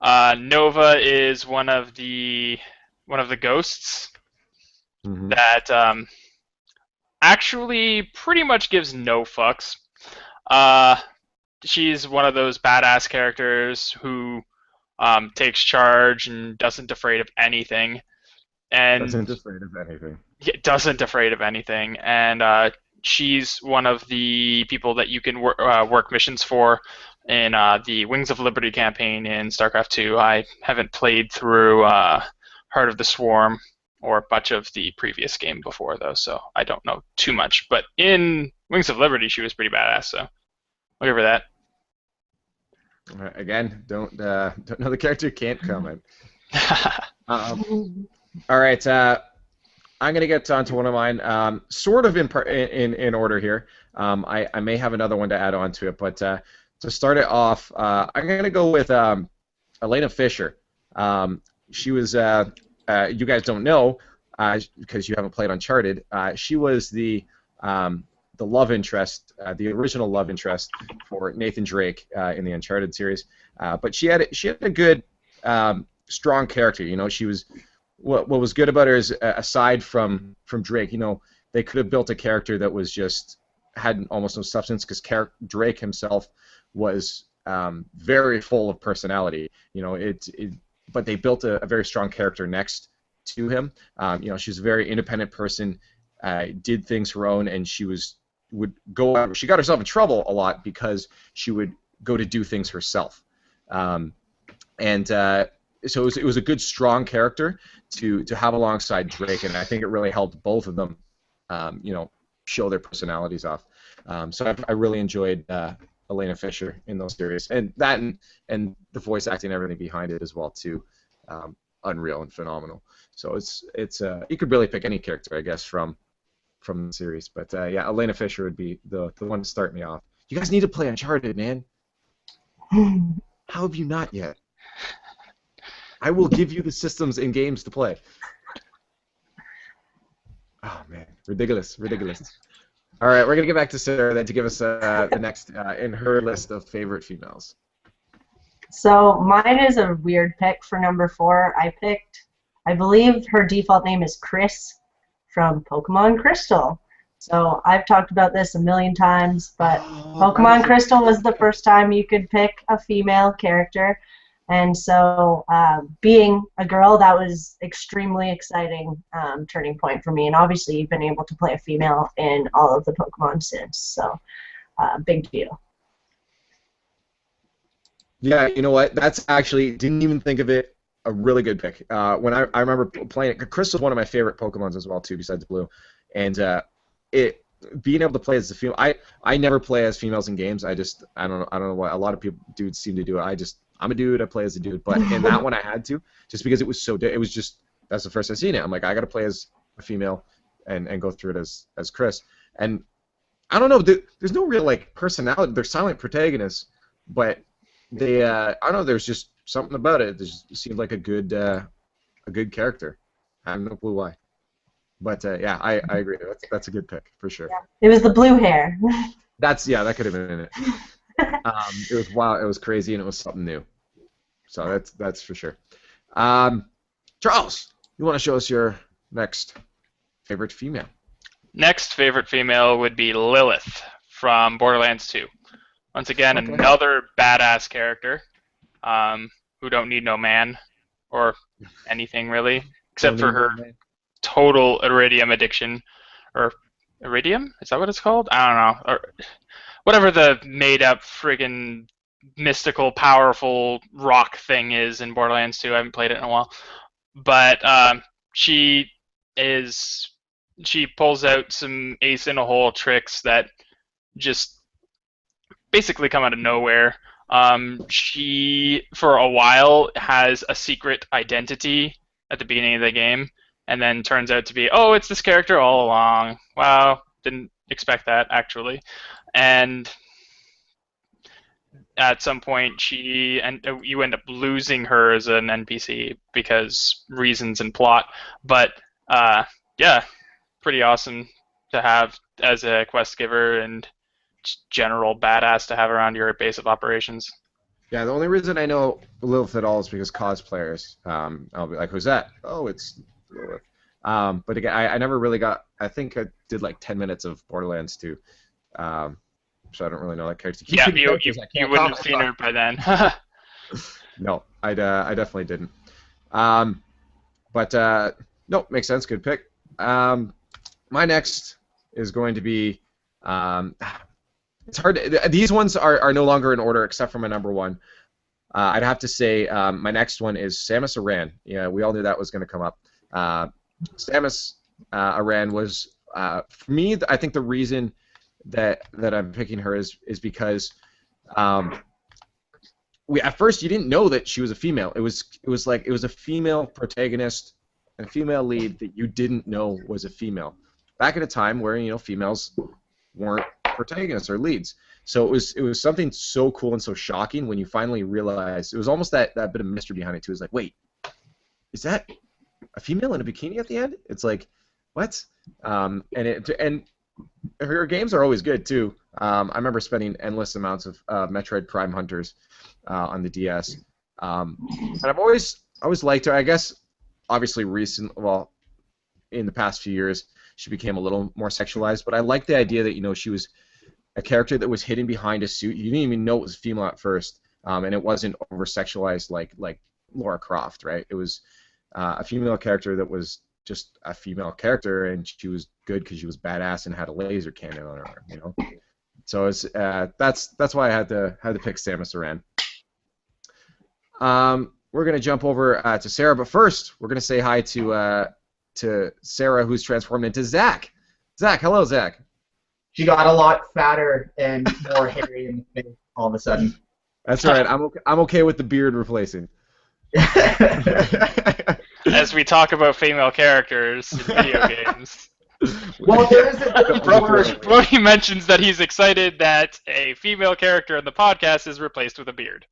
Nova is one of the ghosts that actually pretty much gives no fucks. She's one of those badass characters who takes charge and doesn't afraid of anything. And Doesn't afraid of anything. Doesn't afraid of anything. And she's one of the people that you can work missions for in the Wings of Liberty campaign in StarCraft 2. I haven't played through Heart of the Swarm or much of the previous game before, though, so I don't know too much. But in Wings of Liberty, she was pretty badass, so I'll give her that. Again, don't know the character, can't comment. All right, I'm gonna get on to one of mine, sort of in order here. I may have another one to add on to it, but to start it off, I'm gonna go with Elena Fisher. She was, you guys don't know because you haven't played Uncharted. She was the love interest, the original love interest for Nathan Drake in the Uncharted series. But she had a good, strong character. You know, she was. What was good about her is, aside from Drake, you know, they could have built a character that was just had almost no substance because Drake himself was very full of personality. You know, but they built a very strong character next to him. You know, she was a very independent person, did things her own, and she would go out. She got herself in trouble a lot because she would go to do things herself, so it was a good, strong character to have alongside Drake, and I think it really helped both of them, you know, show their personalities off. So I really enjoyed Elena Fisher in those series, and that and the voice acting and everything behind it as well too, unreal and phenomenal. So it's you could really pick any character, I guess, from the series, but yeah, Elena Fisher would be the one to start me off. You guys need to play Uncharted, man. How have you not yet? I will give you the systems and games to play. Oh man, ridiculous. All right, we're gonna get back to Sarah then to give us the next in her list of favorite females. So mine is a weird pick for number 4. I believe her default name is Chris from Pokemon Crystal. So I've talked about this a million times, but Pokemon Crystal was the first time you could pick a female character. And so being a girl, that was extremely exciting turning point for me. And obviously you've been able to play a female in all of the Pokemon since, so big deal. Yeah, you know what? That's actually, didn't even think of it, a really good pick. When I remember playing it, Crystal's one of my favorite Pokemons as well too, besides Blue. and it being able to play as a female. I never play as females in games. I don't know why a lot of dudes seem to do it. I'm a dude. I play as a dude, but in that one I had to, just because it was so. It was just that's the first I've seen it. I'm like, I got to play as a female and go through it as Chris. And I don't know. There's no real like personality. They're silent protagonists, but they I don't know. There's just something about it. It just seemed like a good character. I have no clue why. But yeah, I agree. That's a good pick for sure. Yeah. It was the blue hair. That could have been in it. It was wild. It was crazy, and it was something new. So that's for sure. Charles, you want to show us your next favorite female? Next favorite female would be Lilith from Borderlands 2. Once again, Okay. another badass character who don't need no man or anything really, except for her total iridium addiction. Or iridium? Is that what it's called? I don't know. Or whatever the made-up friggin' mystical, powerful rock thing is in Borderlands 2. I haven't played it in a while. But she pulls out some ace-in-a-hole tricks that just basically come out of nowhere. She, for a while, has a secret identity at the beginning of the game, and then turns out to be, oh, it's this character all along. Wow, didn't expect that, actually. And at some point, you end up losing her as an NPC because reasons and plot. But, yeah, pretty awesome to have as a quest giver and general badass to have around your base of operations. Yeah, the only reason I know Lilith at all is because cosplayers. I'll be like, who's that? Oh, it's Lilith. But again, I never really got. I think I did like 10 minutes of Borderlands 2. So I don't really know that character. Yeah, you wouldn't have seen her by then. No, I definitely didn't. But no, makes sense. Good pick. My next is going to be. It's hard. These ones are no longer in order except for my number one. I'd have to say my next one is Samus Aran. Yeah, we all knew that was going to come up. Samus Aran was for me. I think the reason that I'm picking her is because at first you didn't know that she was a female. It was a female protagonist and a female lead that you didn't know was a female. Back at a time where females weren't protagonists or leads. So it was something so cool and so shocking when you finally realized. It was almost that bit of mystery behind it too. It was like, wait, is that a female in a bikini at the end? It's like, what? And her games are always good too. I remember spending endless amounts of Metroid Prime Hunters on the DS. And I've always liked her. I guess obviously in the past few years she became a little more sexualized, but I like the idea that she was a character that was hidden behind a suit. You didn't even know it was female at first, and it wasn't over sexualized like Lara Croft, right? It was a female character that was just a female character, and she was good because she was badass and had a laser cannon on her arm, So it's that's why I had to pick Samus Aran. We're gonna jump over to Sarah, but first we're gonna say hi to Sarah, who's transformed into Zach. Zach, hello, Zach. She got a lot fatter and more hairy in the face all of a sudden. That's all right. I'm okay with the beard replacing. As we talk about female characters in video games. Well, there is a Brody mentions that he's excited that a female character in the podcast is replaced with a beard.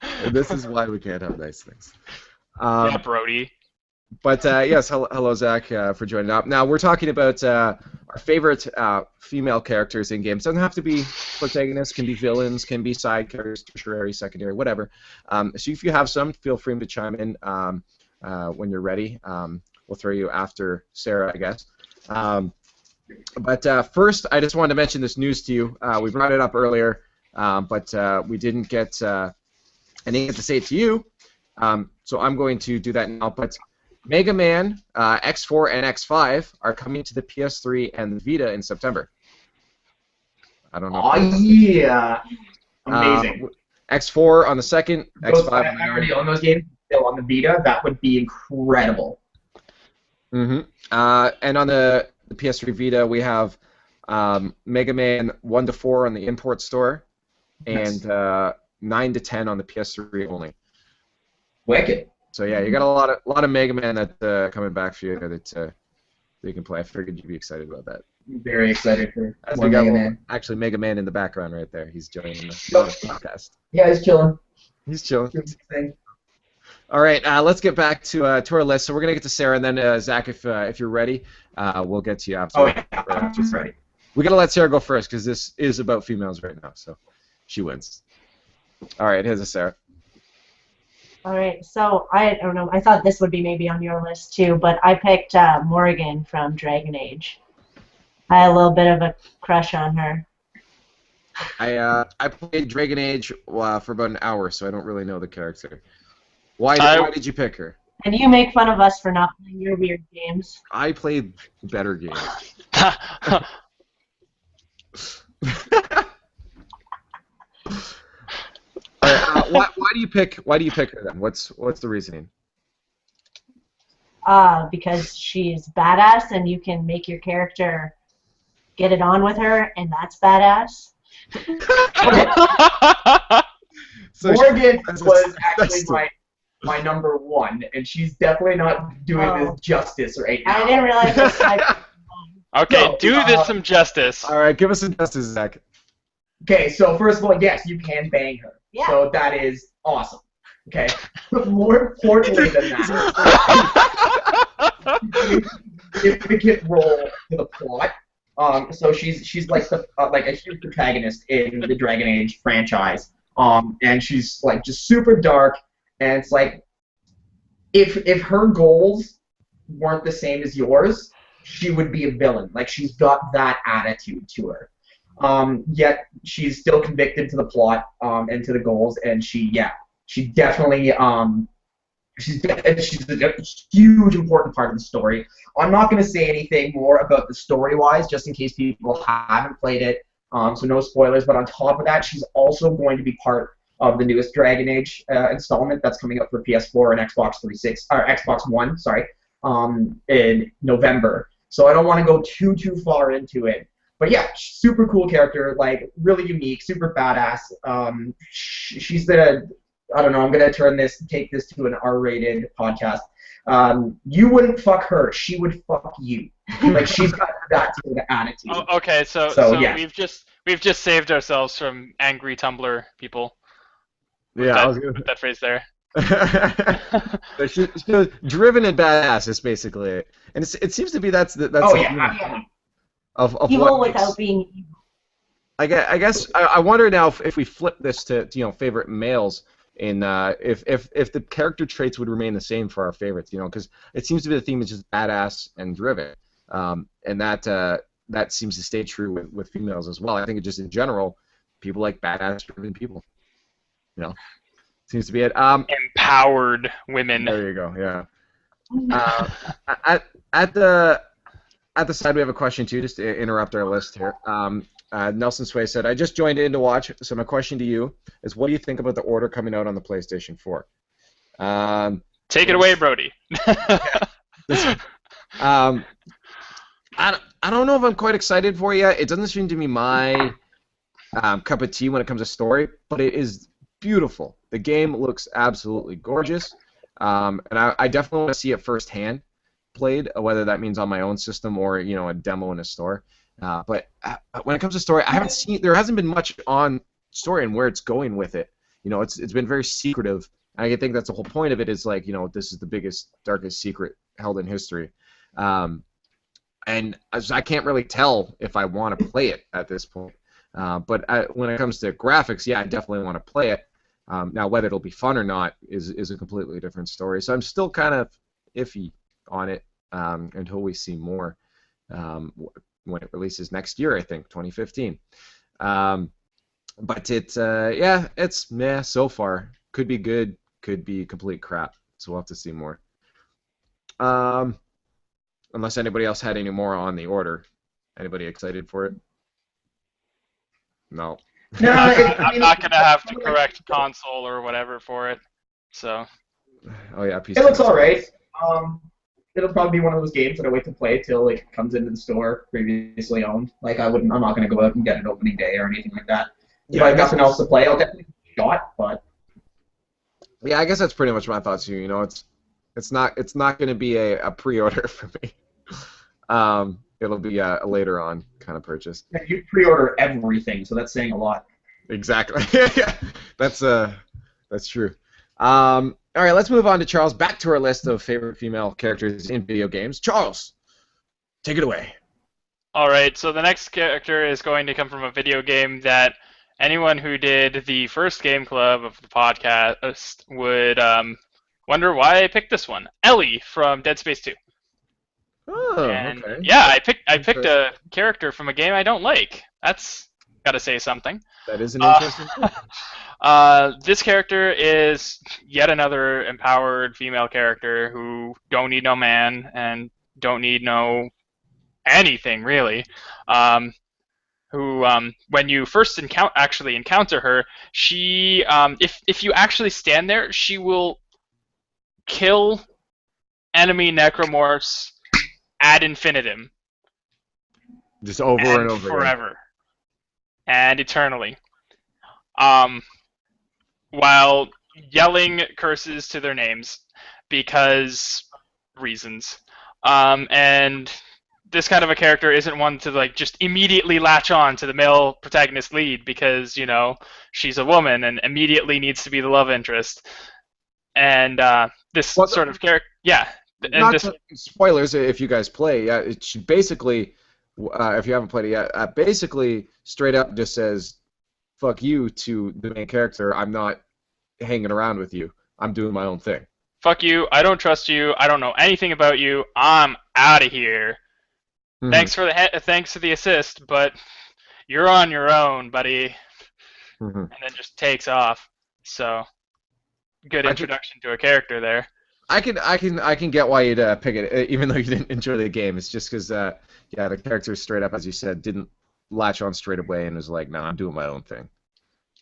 And this is why we can't have nice things. Yeah, Brody. But yes, hello Zach, for joining up. Now we're talking about our favorite female characters in games. Doesn't have to be protagonists, can be villains, can be side characters, tertiary, secondary, whatever. So if you have some, feel free to chime in when you're ready. We'll throw you after Sarah, I guess. But first, I just wanted to mention this news to you. We brought it up earlier, but we didn't get to say it to you. So I'm going to do that now. But Mega Man X4 and X5 are coming to the PS3 and the Vita in September. I don't know. Oh yeah, amazing. X4 on the second, X5 on the I already own those games. Still on the Vita, that would be incredible. Mm-hmm. And on the PS3 Vita, we have Mega Man 1 to 4 on the import store, and Nice. 9 to 10 on the PS3 only. Wicked. So yeah, you got a lot of Mega Man that's coming back for you that you can play. I figured you'd be excited about that. I'm very excited for As more we got Mega Man. actually Mega Man in the background right there. He's joining the Yep. podcast. Yeah, he's chilling. He's chilling. Doing his thing. All right, let's get back to our list. So we're gonna get to Sarah, and then Zach, if you're ready, we'll get to you after. Oh yeah, I'm ready. We gotta let Sarah go first because this is about females right now, so she wins. All right, here's a Sarah. All right, so I don't know. I thought this would be maybe on your list too, but I picked Morrigan from Dragon Age. I had a little bit of a crush on her. I played Dragon Age for about an hour, so I don't really know the character. Why did you pick her? And you make fun of us for not playing your weird games. I played better games. All right, why do you pick her then? What's the reasoning? Because she's badass and you can make your character get it on with her, and that's badass. So Morgan that's was actually disgusting. my number one, and she's definitely not doing Oh. this justice right now. I didn't realize this. Okay, No, do this some justice. All right, give us some justice, Zach. Okay, so first of all, yes, you can bang her. Yeah. So that is awesome. Okay. But more importantly than that, significant role to the plot. So she's like like a huge protagonist in the Dragon Age franchise. And she's like just super dark, and it's like if her goals weren't the same as yours, she would be a villain. Like she's got that attitude to her. Yet she's still convicted to the plot and to the goals, and she definitely she's a huge important part of the story. I'm not going to say anything more about the story-wise, just in case people haven't played it, so no spoilers. But on top of that, she's also going to be part of the newest Dragon Age installment that's coming up for PS4 and Xbox 360 or Xbox One, in November. So I don't want to go too far into it. But yeah, super cool character, like really unique, super badass. She's the I don't know. I'm gonna take this to an R-rated podcast. You wouldn't fuck her; she would fuck you. Like she's got that sort of attitude. Oh, okay, so yeah. we've just saved ourselves from angry Tumblr people. Yeah, I was With that phrase there. So she's driven and badass is basically it, and it seems to be that's the Oh the yeah, theme absolutely. of Evil what makes, without being evil. I guess I wonder now if we flip this to favorite males in if the character traits would remain the same for our favorites, because it seems to be the theme is just badass and driven, and that seems to stay true with females as well. I think it just in general, people like badass driven people, seems to be it. Empowered women. There you go. Yeah. At the side, we have a question too, just to interrupt our list here. Nelson Sway said, "I just joined in to watch, so my question to you is, what do you think about the order coming out on the PlayStation 4?" Take it away, Brody. I don't know if I'm quite excited for it yet. It doesn't seem to be my cup of tea when it comes to story, but it is beautiful. The game looks absolutely gorgeous, and I definitely want to see it firsthand played, whether that means on my own system or a demo in a store. But when it comes to story, there hasn't been much on story and where it's going with it. It's been very secretive. And I think that's the whole point of it is like, this is the biggest, darkest secret held in history. And I can't really tell if I want to play it at this point. But when it comes to graphics, yeah, I definitely want to play it. Now, whether it'll be fun or not is a completely different story. So I'm still kind of iffy on it until we see more when it releases next year, I think, 2015. But it's meh so far. Could be good, could be complete crap. So we'll have to see more. Unless anybody else had any more on the order. Anybody excited for it? No. No, I'm not gonna have to correct console or whatever for it. So. Oh yeah, PC. It looks all right. it'll probably be one of those games that I wait to play till it comes into the store previously owned. Like I'm not gonna go out and get it opening day or anything like that. If I have nothing else to play, I'll definitely give it a shot. But yeah, I guess that's pretty much my thoughts too. You know, it's not going to be a pre-order for me. It'll be a later on kind of purchase. yeah, you pre-order everything, so that's saying a lot. Exactly. That's true. All right, let's move on to Charles. Back to our list of favorite female characters in video games. Charles, take it away. All right, so the next character is going to come from a video game that anyone who did the first game club of the podcast would wonder why I picked this one. Ellie from Dead Space 2. Oh, And, okay. yeah, I picked a character from a game I don't like. That's got to say something. That is an interesting thing. This character is yet another empowered female character who don't need no man and don't need no anything really. Who, when you first encounter her, she, if you actually stand there, she will kill enemy necromorphs ad infinitum. Just over and over again. Forever. And eternally. While yelling curses to their names because reasons. And this kind of a character isn't one to like just immediately latch on to the male protagonist lead because, you know, she's a woman and immediately needs to be the love interest. And this sort of character, yeah. Not spoilers if you guys play. Yeah, she basically, if you haven't played it yet, basically straight up just says, "Fuck you" to the main character. I'm not hanging around with you. I'm doing my own thing. Fuck you. I don't trust you. I don't know anything about you. I'm out of here. Mm-hmm. Thanks for the assist, but you're on your own, buddy. Mm-hmm. And then just takes off. So, good introduction to a character there. I can get why you'd pick it, even though you didn't enjoy the game. It's just because, the character straight up, as you said, didn't latch on straight away and was like, "No, I'm doing my own thing."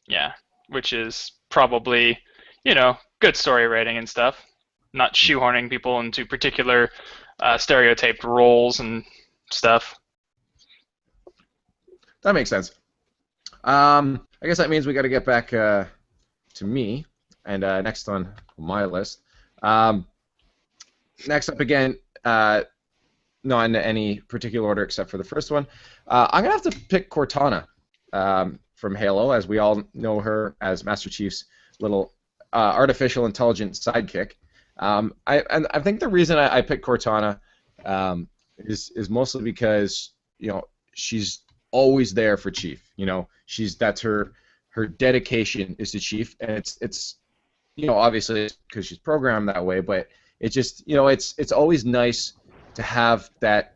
Yeah, which is probably, you know, good story writing and stuff. Not shoehorning people into particular stereotyped roles and stuff. That makes sense. I guess that means we got to get back to me, and next on my list. Next up again, not in any particular order except for the first one. I'm gonna have to pick Cortana from Halo, as we all know her as Master Chief's little artificial intelligent sidekick. I think the reason I picked Cortana is mostly because, you know, she's always there for Chief. You know, that's her dedication is to Chief, and it's you know, obviously because she's programmed that way, but it just, you know, it's always nice to have that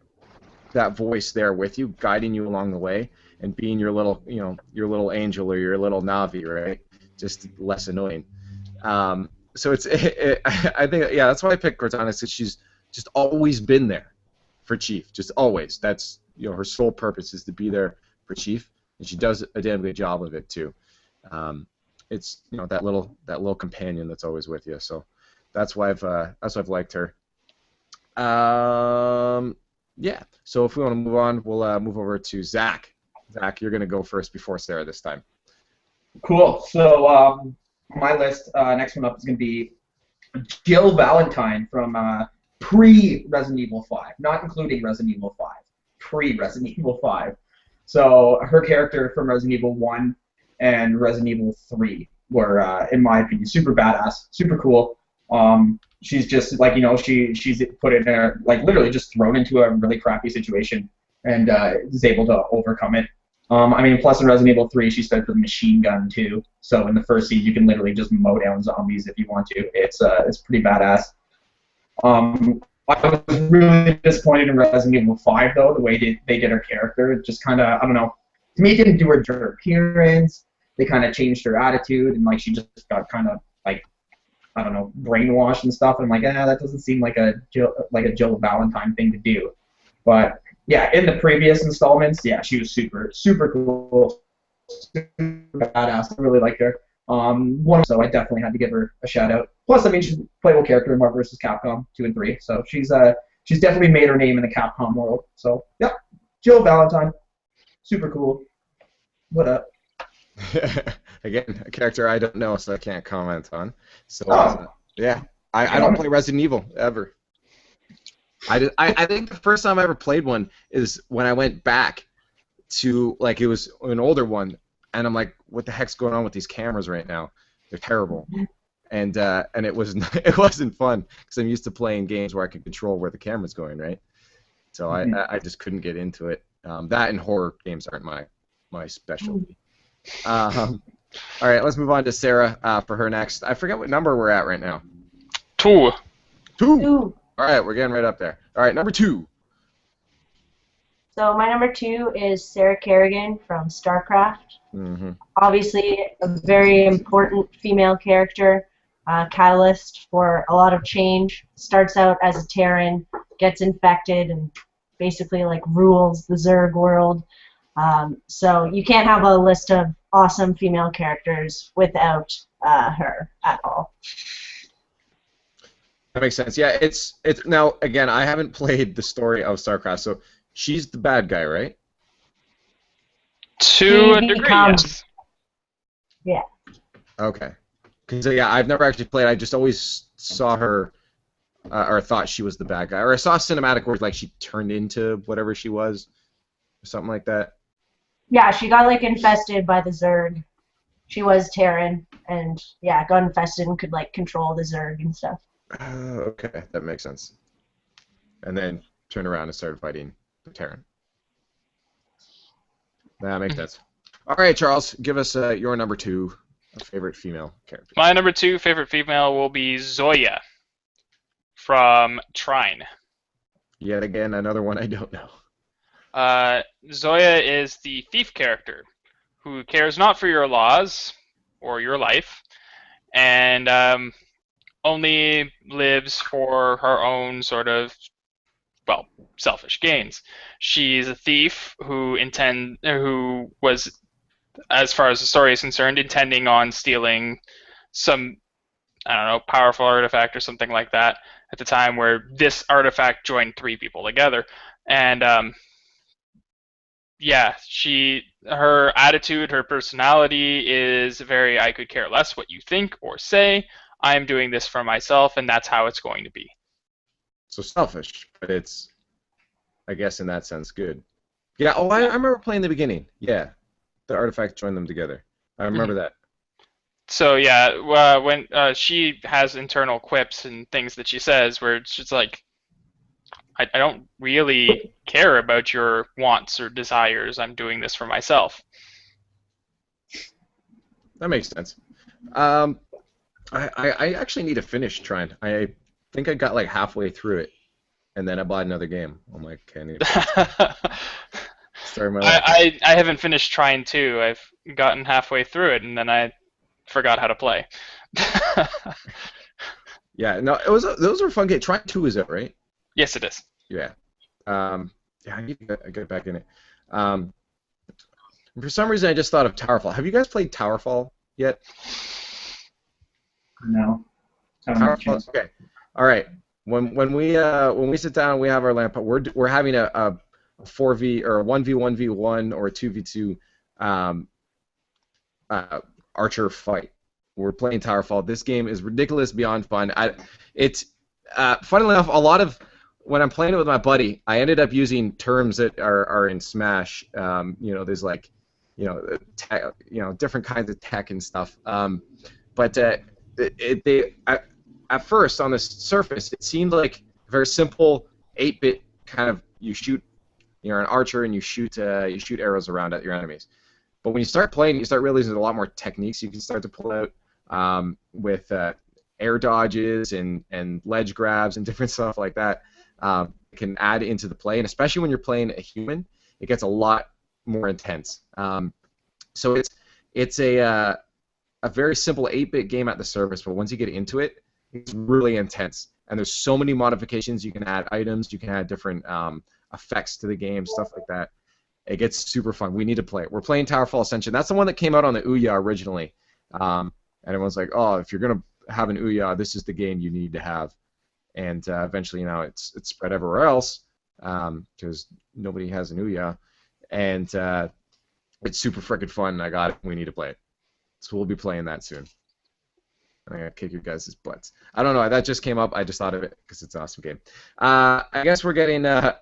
voice there with you, guiding you along the way, and being your little, you know, your little angel or your little Navi, right? Just less annoying. So I think, yeah, that's why I picked Cortana, because she's just always been there for Chief, just always. That's, you know, her sole purpose is to be there for Chief, and she does a damn good job of it too. It's, you know, that little companion that's always with you. So that's why I've liked her. Yeah. So if we want to move on, we'll move over to Zach. Zach, you're gonna go first before Sarah this time. Cool. So my list, next one up is gonna be Jill Valentine from pre-Resident Evil 5, not including Resident Evil 5, pre-Resident Evil 5. So her character from Resident Evil 1 and Resident Evil 3 were, in my opinion, super badass, super cool. She's just, like, you know, she's put in a, like, literally just thrown into a really crappy situation and is able to overcome it. I mean, plus in Resident Evil 3, she's fed with a machine gun too. So in the first siege, you can literally just mow down zombies if you want to. It's pretty badass. I was really disappointed in Resident Evil 5 though, the way they did her character. It just kind of, I don't know. To me, it didn't do her appearance. They kind of changed her attitude, and like she just got kind of like, I don't know, brainwashed and stuff. And I'm like, that doesn't seem like a Jill Valentine thing to do. But yeah, in the previous installments, yeah, she was super, super cool, super badass. I really liked her. So I definitely had to give her a shout out. Plus, I mean, she's a playable character in Marvel vs. Capcom 2 and 3, so she's she's definitely made her name in the Capcom world. So, yep, Jill Valentine, super cool. What up? Again, a character I don't know, so I can't comment on. So, Oh. yeah, I don't play Resident Evil ever. I think the first time I ever played one is when I went back to, like, it was an older one, and I'm like, what the heck's going on with these cameras right now? They're terrible. And it wasn't fun because I'm used to playing games where I can control where the camera's going, right? So I just couldn't get into it. That and horror games aren't my specialty. All right, let's move on to Sarah for her next. I forget what number we're at right now. 2. 2. All right, we're getting right up there. All right, number 2. So my number 2 is Sarah Kerrigan from StarCraft. Mm-hmm. Obviously, a very important female character, catalyst for a lot of change. Starts out as a Terran, gets infected, and basically like rules the Zerg world. So you can't have a list of awesome female characters without her at all. That makes sense. Yeah, it's now again. I haven't played the story of StarCraft, so she's the bad guy, right? To a degree, yes. Yeah. Okay. Because yeah, I've never actually played. I just always saw her, or thought she was the bad guy, or I saw a cinematic where like she turned into whatever she was, or something like that. Yeah, she got like infested by the Zerg. She was Terran, and yeah, got infested and could like control the Zerg and stuff. Okay, that makes sense. And then turned around and started fighting the Terran. That makes sense. All right, Charles, give us your number 2 favorite female character. My number 2 favorite female will be Zoya from Trine. Yet again, another one I don't know. Zoya is the thief character who cares not for your laws or your life, and only lives for her own sort of, well, selfish gains. She's a thief who was, as far as the story is concerned, intending on stealing some, I don't know, powerful artifact or something like that at the time where this artifact joined 3 people together. And yeah, her attitude, her personality is very, I could care less what you think or say. I'm doing this for myself, and that's how it's going to be. So selfish, but it's, I guess in that sense, good. Yeah, I remember playing the beginning. Yeah, the artifact joined them together. I remember that. So yeah, when she has internal quips and things that she says where it's just like, I don't really care about your wants or desires. I'm doing this for myself. That makes sense. I actually need to finish trying. I think I got like halfway through it, and then I bought another game. I'm like, okay, I need to start my life. I haven't finished Trine 2. I've gotten halfway through it, and then I forgot how to play. Yeah, no, those were fun games. Trine 2 is it, right? Yes, it is. Yeah. Yeah, I need to get back in it. For some reason, I just thought of Towerfall. Have you guys played Towerfall yet? No. Towerfall. Okay. All right. When we sit down, we have our lamp. We're having a 4v or a 1v1v1 or a 2v2 archer fight. We're playing Towerfall. This game is ridiculous beyond fun. It's funnily enough, a lot of when I'm playing it with my buddy, I ended up using terms that are in Smash. There's like, different kinds of tech and stuff. But at first on the surface, it seemed like a very simple 8-bit kind of you're an archer and you shoot arrows around at your enemies. But when you start playing, you start realizing there's a lot more techniques you can start to pull out with air dodges and ledge grabs and different stuff like that. Can add into the play, and especially when you're playing a human, it gets a lot more intense. So it's a very simple 8-bit game at the surface, but once you get into it, it's really intense. And there's so many modifications. You can add items, you can add different effects to the game, stuff like that. It gets super fun. We need to play it. We're playing Towerfall Ascension. That's the one that came out on the Ouya originally. And everyone's like, oh, if you're going to have an Ouya, this is the game you need to have. and eventually now it's spread everywhere else because nobody has an Ouya, and it's super freaking fun. I got it. We need to play it, so we'll be playing that soon. I'm gonna kick your guys' butts. I don't know. That just came up. I just thought of it because it's an awesome game. I guess we're getting down.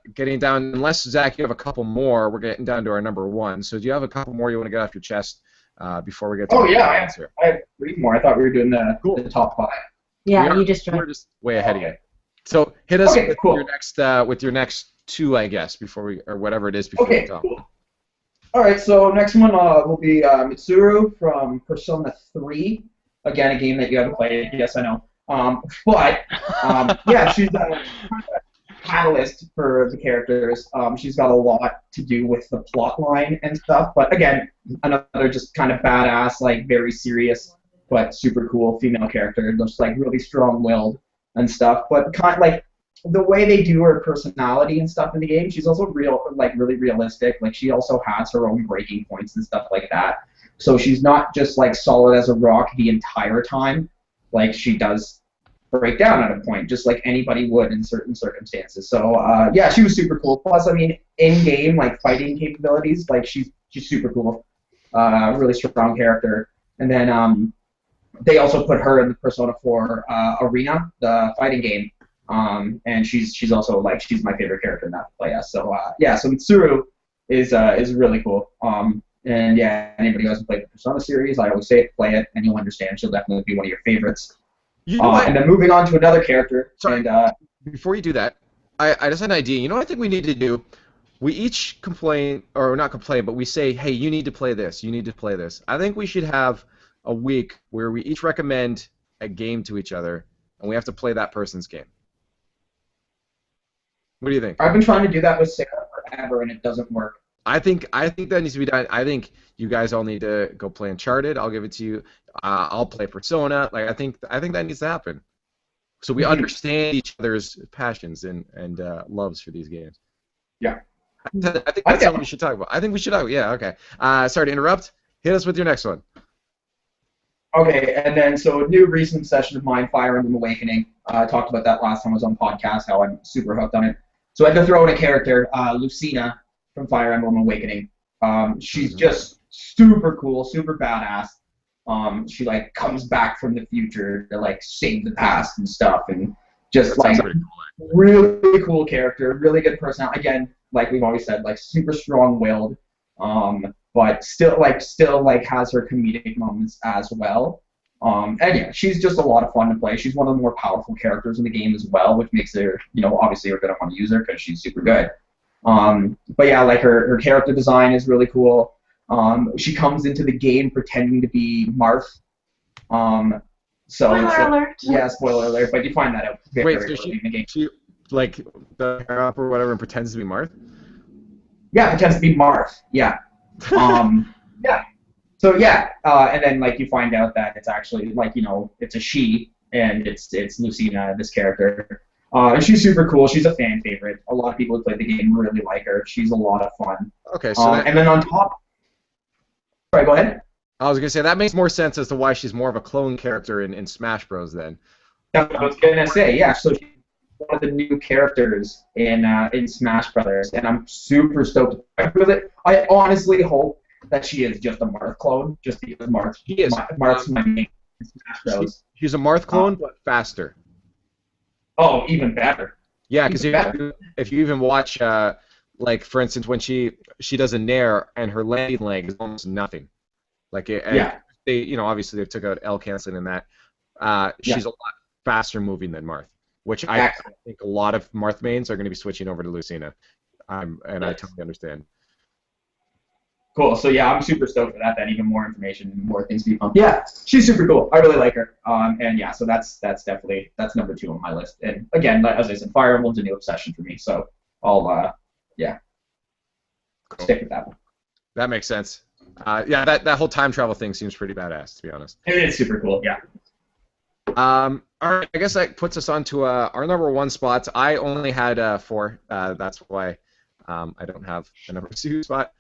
Unless Zach, you have a couple more. We're getting down to our number one. So do you have a couple more you want to get off your chest before we get to? Oh yeah, I have 3 more. I thought we were doing the top 5. Yeah, you just we're just way ahead of you. So hit us with your next 2, I guess, before we or whatever it is before we go. Cool. All right, so next one will be Mitsuru from Persona 3. Again, a game that you haven't played. Yes, I know. But yeah, she's a catalyst for the characters. She's got a lot to do with the plot line and stuff. But again, another just kind of badass, like very serious but super cool female character. Just like really strong-willed and stuff. But kind of like the way they do her personality and stuff in the game, she's also really realistic. Like she also has her own breaking points and stuff like that. So she's not just like solid as a rock the entire time. Like she does break down at a point, just like anybody would in certain circumstances. So yeah, she was super cool. Plus, I mean, in-game like fighting capabilities, like she's super cool. Really strong character. And then they also put her in the Persona 4 Arena, the fighting game. And she's also like she's my favorite character in that play as. So yeah, so Mitsuru is really cool. And yeah, anybody who hasn't played the Persona series, I always say it, play it, and you'll understand. She'll definitely be one of your favorites. You know and then moving on to another character. Sorry, and, before you do that, I just had an idea. You know what I think we need to do? We each complain, or not complain, but we say, hey, you need to play this, you need to play this. I think we should have a week where we each recommend a game to each other, and we have to play that person's game. What do you think? I've been trying to do that with Sarah forever, and it doesn't work. I think that needs to be done. I think you guys all need to go play Uncharted. I'll give it to you. I'll play Persona. Like I think that needs to happen, so we understand each other's passions and loves for these games. Yeah. I think that's something we should talk about. I think we should. Yeah. Okay. Sorry to interrupt. Hit us with your next one. Okay, and then so a new recent session of mine, Fire Emblem Awakening. I talked about that last time I was on the podcast, how I'm super hooked on it. So I had to throw in a character, Lucina from Fire Emblem Awakening. She's just super cool, super badass. She like comes back from the future to like save the past and stuff, and just like really cool character, really good personality. Again, like we've always said, like super strong-willed, but still has her comedic moments as well. And yeah, she's just a lot of fun to play. She's one of the more powerful characters in the game as well, which makes her, obviously you're gonna want to use her because she's super good. But yeah, like her character design is really cool. She comes into the game pretending to be Marth. Spoiler alert. Yeah, spoiler alert. But you find that out very Wait, so early in the game. she like the hair up or whatever and pretends to be Marth? Yeah, pretends to be Marth. Yeah. Yeah. So yeah, and then like you find out that it's actually like it's a she, and it's Lucina, this character. And she's super cool. She's a fan favorite. A lot of people who play the game really like her. She's a lot of fun. Okay, so and then on top. Sorry, go ahead. I was gonna say that makes more sense as to why she's more of a clone character in Smash Bros. Then. That's what I was gonna say. Yeah, so she's one of the new characters in Smash Brothers, and I'm super stoked with it. I honestly hope that she is just a Marth clone, just because Marth's my main Smash Bros. She's a Marth clone, but faster. Oh, even better. Yeah, because if you even watch, like for instance, when she does a nair and her landing leg is almost nothing. Like they, obviously they took out L canceling in that. She's a lot faster moving than Marth, which I think a lot of Marth mains are going to be switching over to Lucina. I totally understand. Cool. So yeah, I'm super stoked for that. Then even more information and more things to be pumped. Yeah, she's super cool. I really like her. And yeah, so that's definitely number 2 on my list. And again, as I said, Fire Emblem's a new obsession for me. So I'll stick with that one. That makes sense. Yeah, that whole time travel thing seems pretty badass, to be honest. It is super cool. Yeah. All right, I guess that puts us on to our number 1 spots. I only had 4. That's why I don't have a number 2 spot.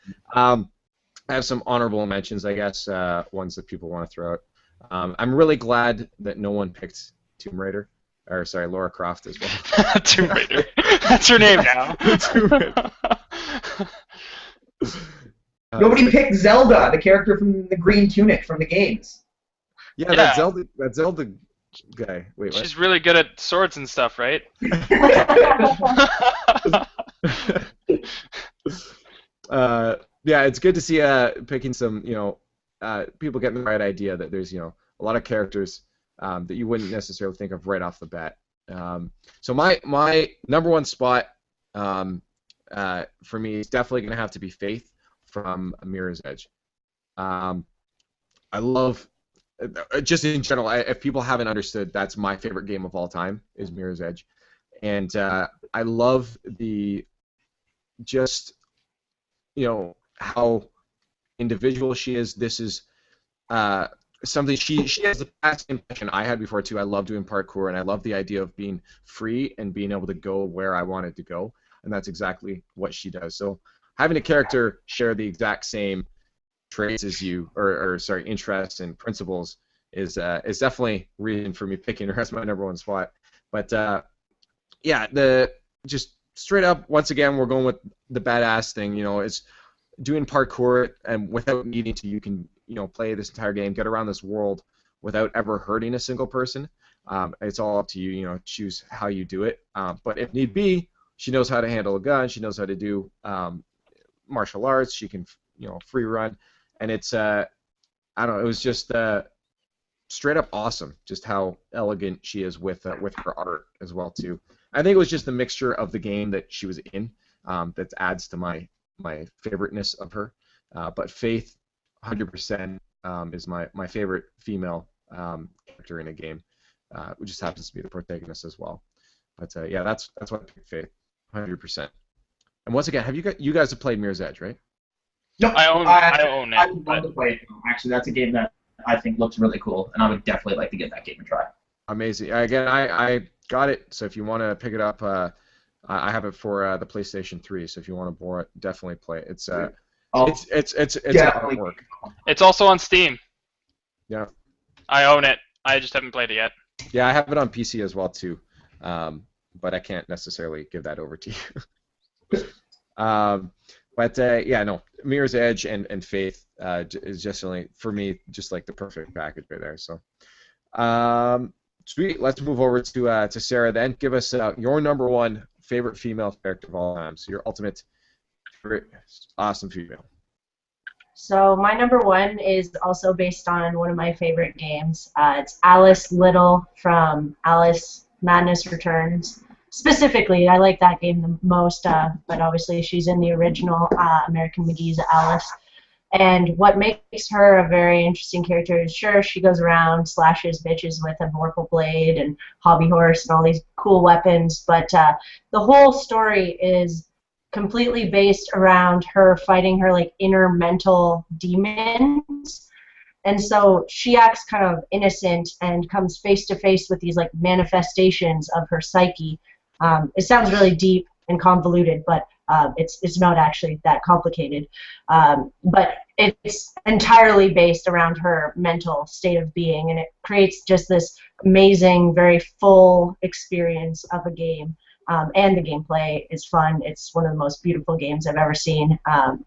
I have some honorable mentions, I guess, ones that people want to throw out. I'm really glad that no one picked Tomb Raider. or sorry, Lara Croft as well. Tomb Raider. That's her name now. Tomb Raider. Nobody picked Zelda, the character from the green tunic from the games. Yeah, Yeah. that Zelda guy. Wait, what? She's really good at swords and stuff, right? Yeah, it's good to see picking some, people getting the right idea that there's, a lot of characters that you wouldn't necessarily think of right off the bat. So my number one spot for me is definitely going to have to be Faith from Mirror's Edge. I love, just in general, if people haven't understood, that's my favorite game of all time is Mirror's Edge. And I love how individual she is. This is something she has the past impression I had before too. I love doing parkour, and I love the idea of being free and being able to go where I wanted to go, and that's exactly what she does. So having a character share the exact same traits as you, or interests and principles is definitely reason for me picking her as my number one spot. But yeah, just straight up, once again, we're going with the badass thing. It's doing parkour, and without needing to, you can play this entire game, get around this world without ever hurting a single person. It's all up to you. Choose how you do it. But if need be, she knows how to handle a gun. She knows how to do martial arts. She can free run, and it's I don't know. It was just straight up awesome, just how elegant she is with her art as well too. I think it was just the mixture of the game that she was in that adds to my favoriteness of her. But Faith, 100%, is my favorite female character in a game, which just happens to be the protagonist as well. But yeah, that's why I picked Faith, 100%. And once again, you guys have played Mirror's Edge, right? No, I own it. I would love to play it. Actually, that's a game that I think looks really cool, and I would definitely like to get that game and try. Amazing. Again, I got it. So if you want to pick it up, I have it for the PlayStation 3. So if you want to borrow it, definitely play it. It's Definitely. artwork. It's also on Steam. Yeah. I own it. I just haven't played it yet. Yeah, I have it on PC as well too, but I can't necessarily give that over to you. But yeah, no, Mirror's Edge and Faith is just only, for me, just like the perfect package right there. So, sweet. Let's move over to Sarah then. Give us your number one favorite female character of all time. So your ultimate favorite awesome female. So my number one is also based on one of my favorite games. It's Alice Little from Alice Madness Returns. Specifically, I like that game the most, but obviously she's in the original American McGee's Alice. And what makes her a very interesting character is, sure, she goes around, slashes bitches with a vorpal blade and hobby horse and all these cool weapons, but the whole story is completely based around her fighting her inner mental demons. And so she acts kind of innocent and comes face to face with these manifestations of her psyche. It sounds really deep and convoluted, but it's not actually that complicated. But it's entirely based around her mental state of being, and it creates just this amazing, very full experience of a game. And the gameplay is fun. It's one of the most beautiful games I've ever seen. I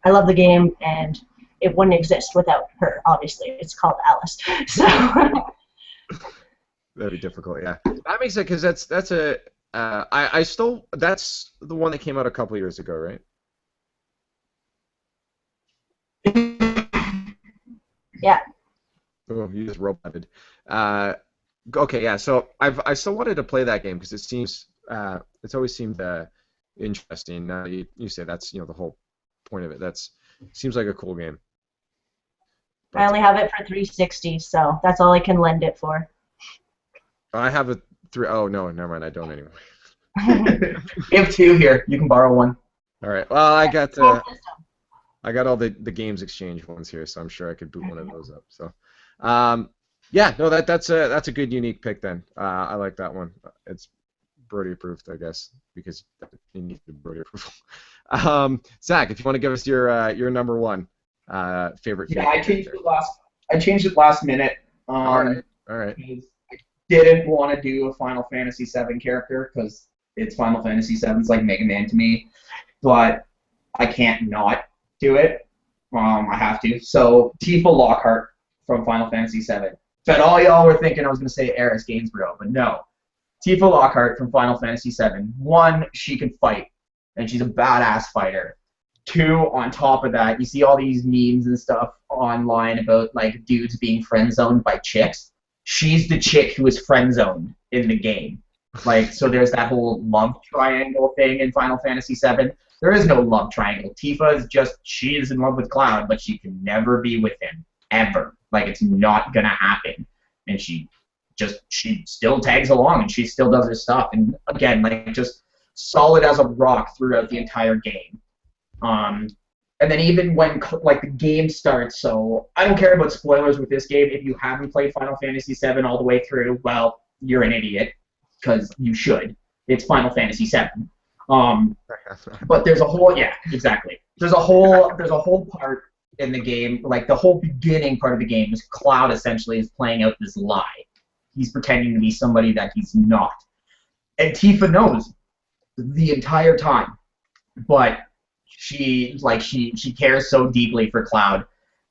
love the game, and it wouldn't exist without her, obviously. It's called Alice. So That'd be difficult, yeah. That makes it, because that's the one that came out a couple years ago, right? yeah. Oh, you just roboted. Okay, yeah. So I still wanted to play that game because it seems it's always seemed interesting. Now you say that's the whole point of it. Seems like a cool game. I only have it for 360, so that's all I can lend it for. I have a Oh no, never mind. I don't anymore. You have two here. You can borrow one. All right. Well, I got all the Games Exchange ones here, so I'm sure I could boot one of those up. So, yeah, no, that's a good unique pick then. I like that one. It's Brody approved, I guess, because you need the Brody approval. Zach, if you want to give us your number one favorite. Yeah, I changed it last minute. All right. didn't want to do a Final Fantasy VII character because it's Final Fantasy VII. It's like Mega Man to me, but I can't not do it. I have to. So Tifa Lockhart from Final Fantasy VII. But all y'all were thinking I was going to say Eris Gainsborough, but no. Tifa Lockhart from Final Fantasy VII. 1, she can fight, and she's a badass fighter. 2, on top of that, you see all these memes and stuff online about like dudes being friend zoned by chicks. She's the chick who is friend zoned in the game. Like, so there's that whole love triangle thing in Final Fantasy VII. There is no love triangle. Tifa is just, she is in love with Cloud, but she can never be with him. Ever. Like, it's not gonna happen. And she still tags along and she still does her stuff. And again, like, just solid as a rock throughout the entire game. And then even when like the game starts, so I don't care about spoilers with this game. If you haven't played Final Fantasy VII all the way through, well, you're an idiot, because you should. It's Final Fantasy VII. But there's a whole, yeah, exactly. There's a whole part in the game, like the whole beginning part of the game is Cloud essentially is playing out this lie. He's pretending to be somebody that he's not. And Tifa knows the entire time. But she cares so deeply for Cloud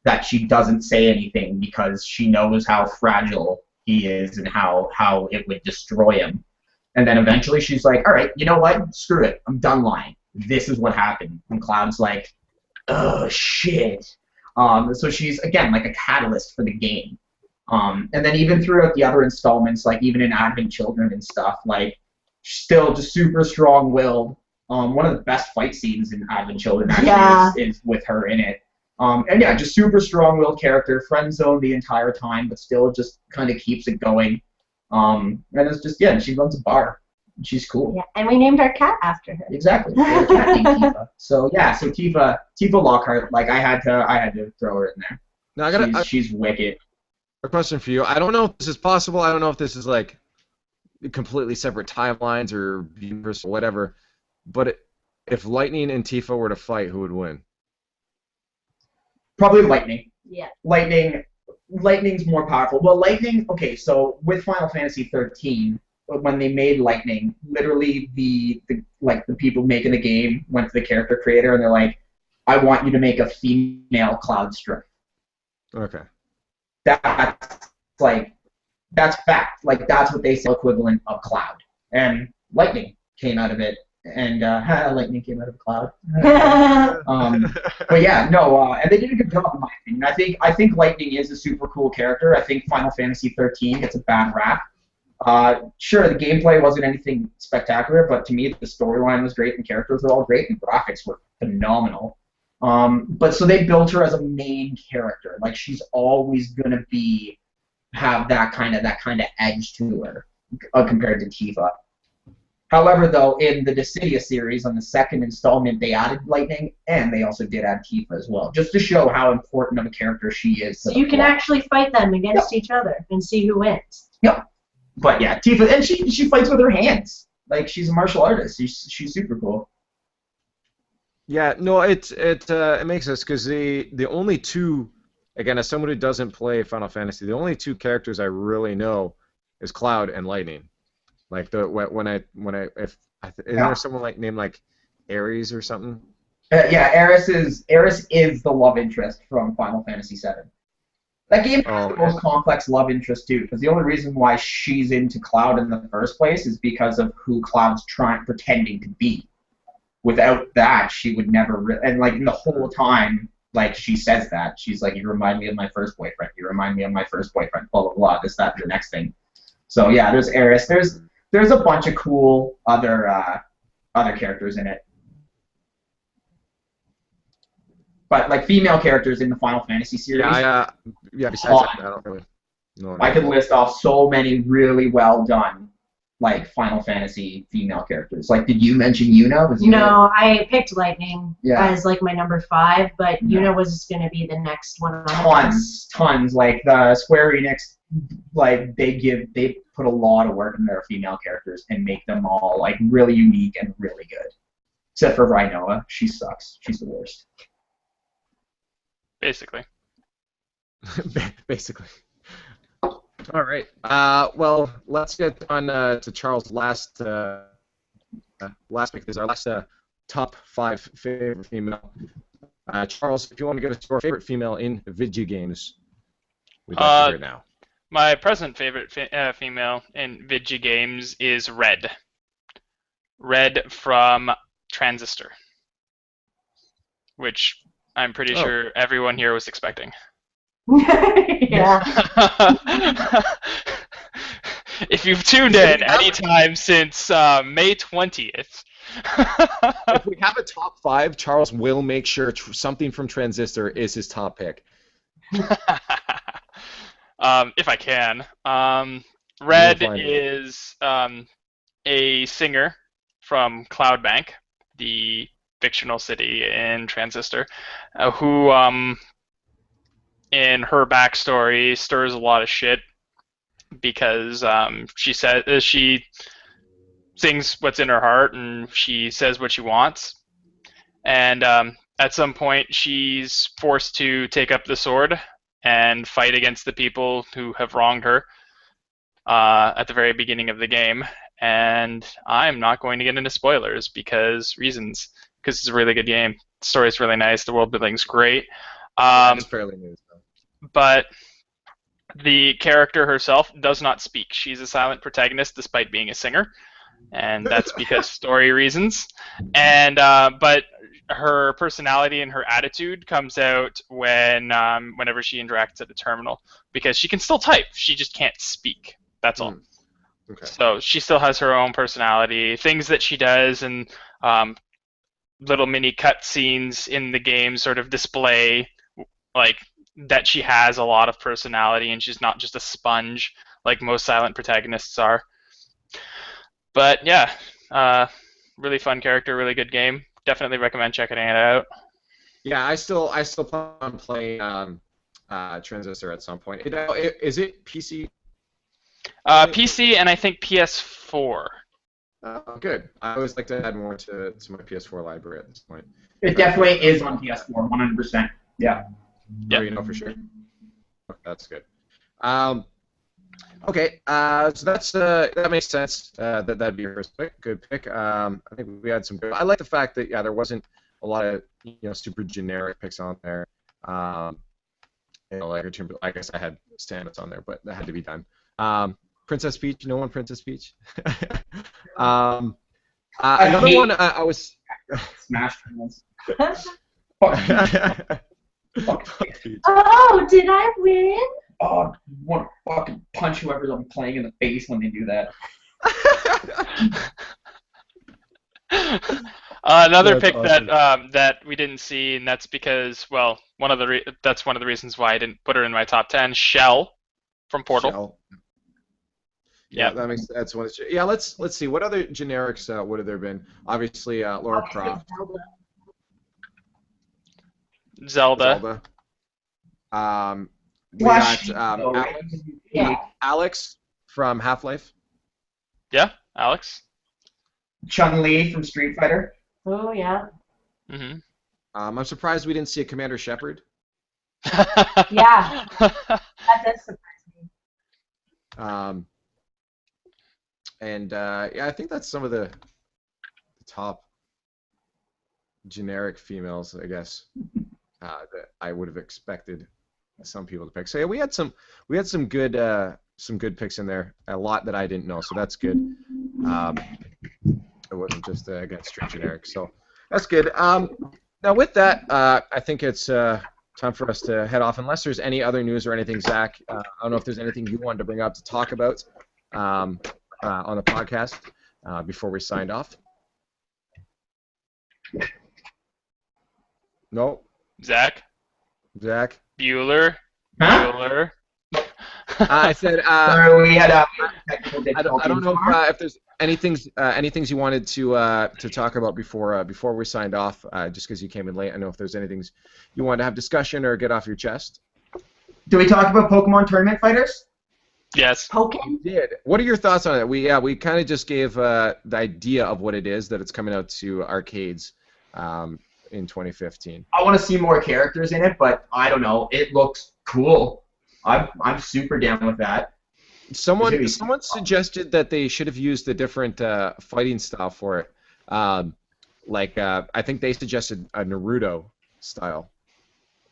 that she doesn't say anything because she knows how fragile he is and how it would destroy him. And then eventually she's like, all right, you know what? Screw it. I'm done lying. This is what happened. And Cloud's like, oh, shit. So she's, again, like a catalyst for the game. And then even throughout the other installments, like even in Advent Children and stuff, like still just super strong-willed. One of the best fight scenes in Advent Children actually is with her in it. And yeah, just super strong-willed character, friend zone the entire time, but still just kind of keeps it going. And it's just, yeah, she runs a bar. She's cool. Yeah, and we named our cat after her. Exactly. Cat named Tifa. So yeah, so Tifa Lockhart, like I had to throw her in there. Now she's wicked. A question for you. I don't know if this is possible. I don't know if this is like completely separate timelines or universe or whatever. But if Lightning and Tifa were to fight, who would win? Probably Lightning. Yeah. Lightning's more powerful. Well, Lightning. Okay, so with Final Fantasy 13, when they made Lightning, literally the people making the game went to the character creator and they're like, "I want you to make a female Cloud Strife." Okay. That's fact. Like that's what they say equivalent of Cloud. And Lightning came out of it. And Lightning came out of Cloud. But yeah, no, and they did a good job in my opinion. I think Lightning is a super cool character. I think Final Fantasy 13 gets a bad rap. Sure, the gameplay wasn't anything spectacular, but to me the storyline was great, and the characters were all great, and the graphics were phenomenal. But so they built her as a main character. Like she's always gonna have that kind of edge to her compared to Tifa. However, though, in the Dissidia series, on the second installment, they added Lightning, and they also did add Tifa as well, just to show how important of a character she is. So you can actually fight them against each other and see who wins. Yep. But yeah, Tifa, and she fights with her hands. Like she's a martial artist. She's super cool. Yeah, no, it makes sense because the only two, again, as someone who doesn't play Final Fantasy, the only two characters I really know is Cloud and Lightning. Like is there someone like named like Ares or something? Yeah, Eris is the love interest from Final Fantasy VII. That game has the most complex love interest too, because the only reason why she's into Cloud in the first place is because of who Cloud's pretending to be. Without that, she would never and like the whole time, like she says that she's like, "You remind me of my first boyfriend. You remind me of my first boyfriend." Blah blah blah. This, that, and the next thing. So yeah, there's Eris. There's a bunch of cool other characters in it. But like female characters in the Final Fantasy series. Yeah. Besides that, I don't really know. I could list off so many really well done like Final Fantasy female characters. Like, did you mention Yuna? No, I picked Lightning as like my number 5, but Yuna was going to be the next one. Tons. Like the Square Enix, like they put a lot of work in their female characters and make them all like really unique and really good. Except for Rhinoa, she sucks. She's the worst. Basically. Basically. All right. Well, let's get on to Charles' last pick. This is our last top 5 favorite female. Charles, if you want to give us your favorite female in video games, we'd like to hear it now. My present favorite female in video games is Red. Red from Transistor, which I'm pretty sure everyone here was expecting. Yeah. If you've tuned in anytime since May 20th. If we have a top 5, Charles will make sure something from Transistor is his top pick. If I can. Red is a singer from Cloudbank, the fictional city in Transistor, who, in her backstory, stirs a lot of shit because she sings what's in her heart and she says what she wants. And at some point, she's forced to take up the sword and fight against the people who have wronged her at the very beginning of the game. And I'm not going to get into spoilers because it's a really good game. The story's really nice. The world building's great. It's fairly new. But the character herself does not speak. She's a silent protagonist despite being a singer, and that's because story reasons. And but her personality and her attitude comes out whenever she interacts at a terminal, because she can still type. She just can't speak. That's all. Okay. So she still has her own personality, things that she does, and little mini cutscenes in the game sort of display like that she has a lot of personality and she's not just a sponge like most silent protagonists are. But yeah, really fun character, really good game. Definitely recommend checking it out. Yeah, I still plan on playing Transistor at some point. Is it PC? PC and I think PS4. Good. I always like to add more to my PS4 library at this point. It definitely is on PS4, 100%. Yeah. Yeah. You know for sure. That's good. Okay. So that makes sense. That'd be your first pick. Good pick. I think we had some good. I like the fact that there wasn't a lot of super generic picks on there. I guess I had Stamets on there, but that had to be done. Princess Peach. No one Princess Peach. Another one. I was. Smash Bros. Oh, did I win? Oh, I want to fucking punch whoever's I'm playing in the face when they do that. Another pick awesome. that we didn't see, and that's because, well, that's one of the reasons why I didn't put her in my top 10. Shell from Portal. Shell. Yeah, that's one. Yeah, let's see. What other generics would have there been? Obviously, Lara Croft. Zelda. We got Alex from Half-Life. Yeah, Alex. Chun-Li from Street Fighter. Oh, yeah. Mm-hmm. I'm surprised we didn't see a Commander Shepard. Yeah. That does surprise me. And I think that's some of the top generic females, I guess, that I would have expected some people to pick. So yeah, we had some good picks in there. A lot that I didn't know, so that's good. It wasn't just again straight generic, so that's good. Now with that, I think it's time for us to head off. Unless there's any other news or anything, Zach. I don't know if there's anything you wanted to bring up to talk about on the podcast before we signed off. No. Zach. Bueller. Huh? Bueller. I said. Sorry, we had technical I don't know if there's anything you wanted to talk about before we signed off. Just because you came in late, I know if there's anything you wanted to have discussion or get off your chest. Do we talk about Pokemon Tournament Fighters? Yes. Pokken? We did. What are your thoughts on it? We kind of just gave the idea of what it is, that it's coming out to arcades in 2015. I want to see more characters in it, but I don't know. It looks cool. I'm super down with that. Someone suggested that they should have used a different fighting style for it. I think they suggested a Naruto style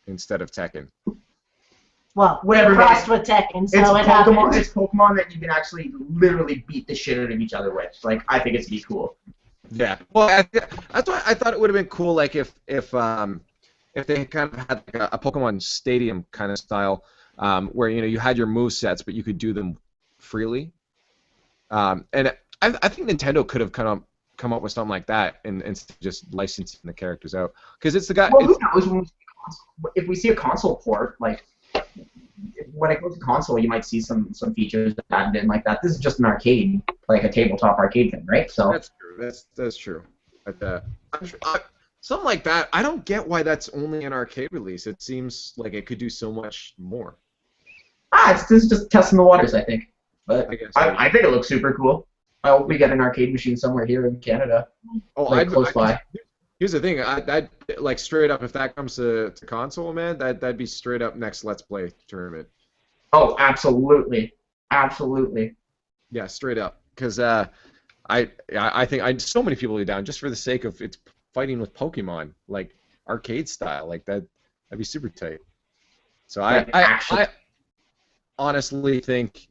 instead of Tekken. Well, Whatever, they crossed man. with Tekken, It's so it Pokemon. happened. It's Pokemon that you can actually literally beat the shit out of each other with. Like, I think it's be cool. Yeah. Well, that's why I thought it would have been cool, like if they kind of had like a Pokemon Stadium kind of style, where you had your move sets, but you could do them freely. And I think Nintendo could have kind of come up with something like that, and instead of just licensing the characters out, because it's the guy. Well, who knows? If we see a console port, like when it goes to console, you might see some features that haven't been like that. This is just an arcade, like a tabletop arcade thing, right? So That's true. That's true. But, something like that, I don't get why that's only an arcade release. It seems like it could do so much more. this is just testing the waters, I think. But I guess. I think it looks super cool. I hope we get an arcade machine somewhere here in Canada, close by. Here's the thing, that like straight up, if that comes to console, man, that'd be straight up next Let's Play tournament. Oh, absolutely, absolutely. Yeah, straight up, because I think so many people are down just for the sake of it's fighting with Pokemon, like arcade style, like that'd be super tight. So I honestly think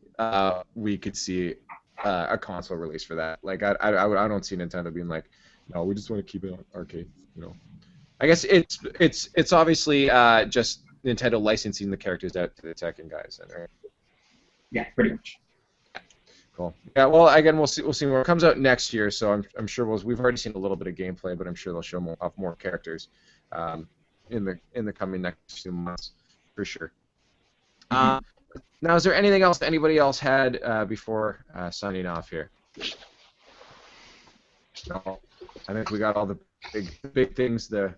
we could see a console release for that. Like I don't see Nintendo being like, no, we just want to keep it on arcade. I guess it's obviously just Nintendo licensing the characters out to the Tekken guys. Right? Yeah, pretty much. Cool. Yeah. Well, again, we'll see more. It comes out next year, so I'm sure we've already seen a little bit of gameplay, but I'm sure they'll show more characters in the coming next few months for sure. Now, is there anything else that anybody else had before signing off here? No. I think we got all the big things, the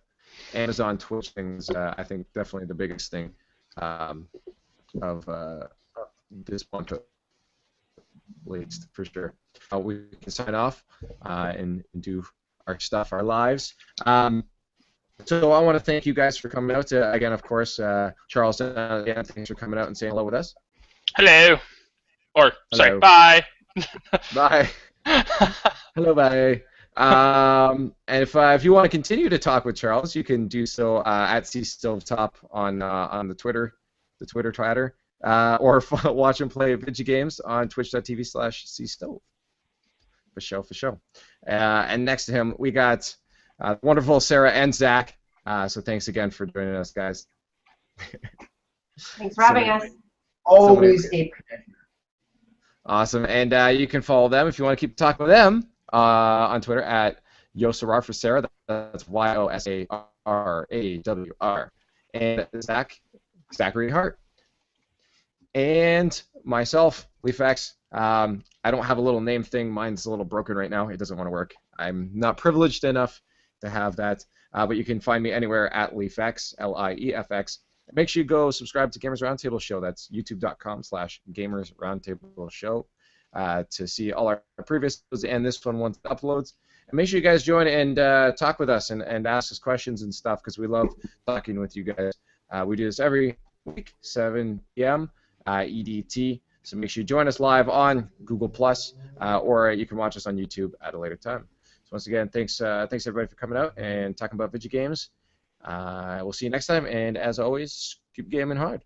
Amazon Twitch things. I think definitely the biggest thing of this month, at least, for sure. We can sign off and do our stuff, our lives. So I want to thank you guys for coming out. Again, of course, Charles, again, thanks for coming out and saying hello with us. Hello. Or, sorry, Hello. bye. Bye. Hello, bye. And if you want to continue to talk with Charles, you can do so at CStovetop on the Twitter Twitter, or watch him play video games on twitch.tv/CStove. For show. And next to him, we got wonderful Sarah and Zach. So thanks again for joining us, guys. Thanks for having us. Always a pleasure. Awesome. And you can follow them if you want to keep talking with them on Twitter at Yosarar for Sarah. That's YOSARAWR. And Zachary Hart. And myself, LeafX. I don't have a little name thing. Mine's a little broken right now. It doesn't want to work. I'm not privileged enough to have that. But you can find me anywhere at LeafX, LIEFX. Make sure you go subscribe to Gamers Roundtable Show. That's youtube.com/Gamers Roundtable Show to see all our previous and this one once it uploads. And make sure you guys join and talk with us and ask us questions and stuff, because we love talking with you guys. We do this every week, 7 p.m. EDT. So make sure you join us live on Google+, or you can watch us on YouTube at a later time. So once again, thanks everybody for coming out and talking about video games. We'll see you next time, and as always, keep gaming hard.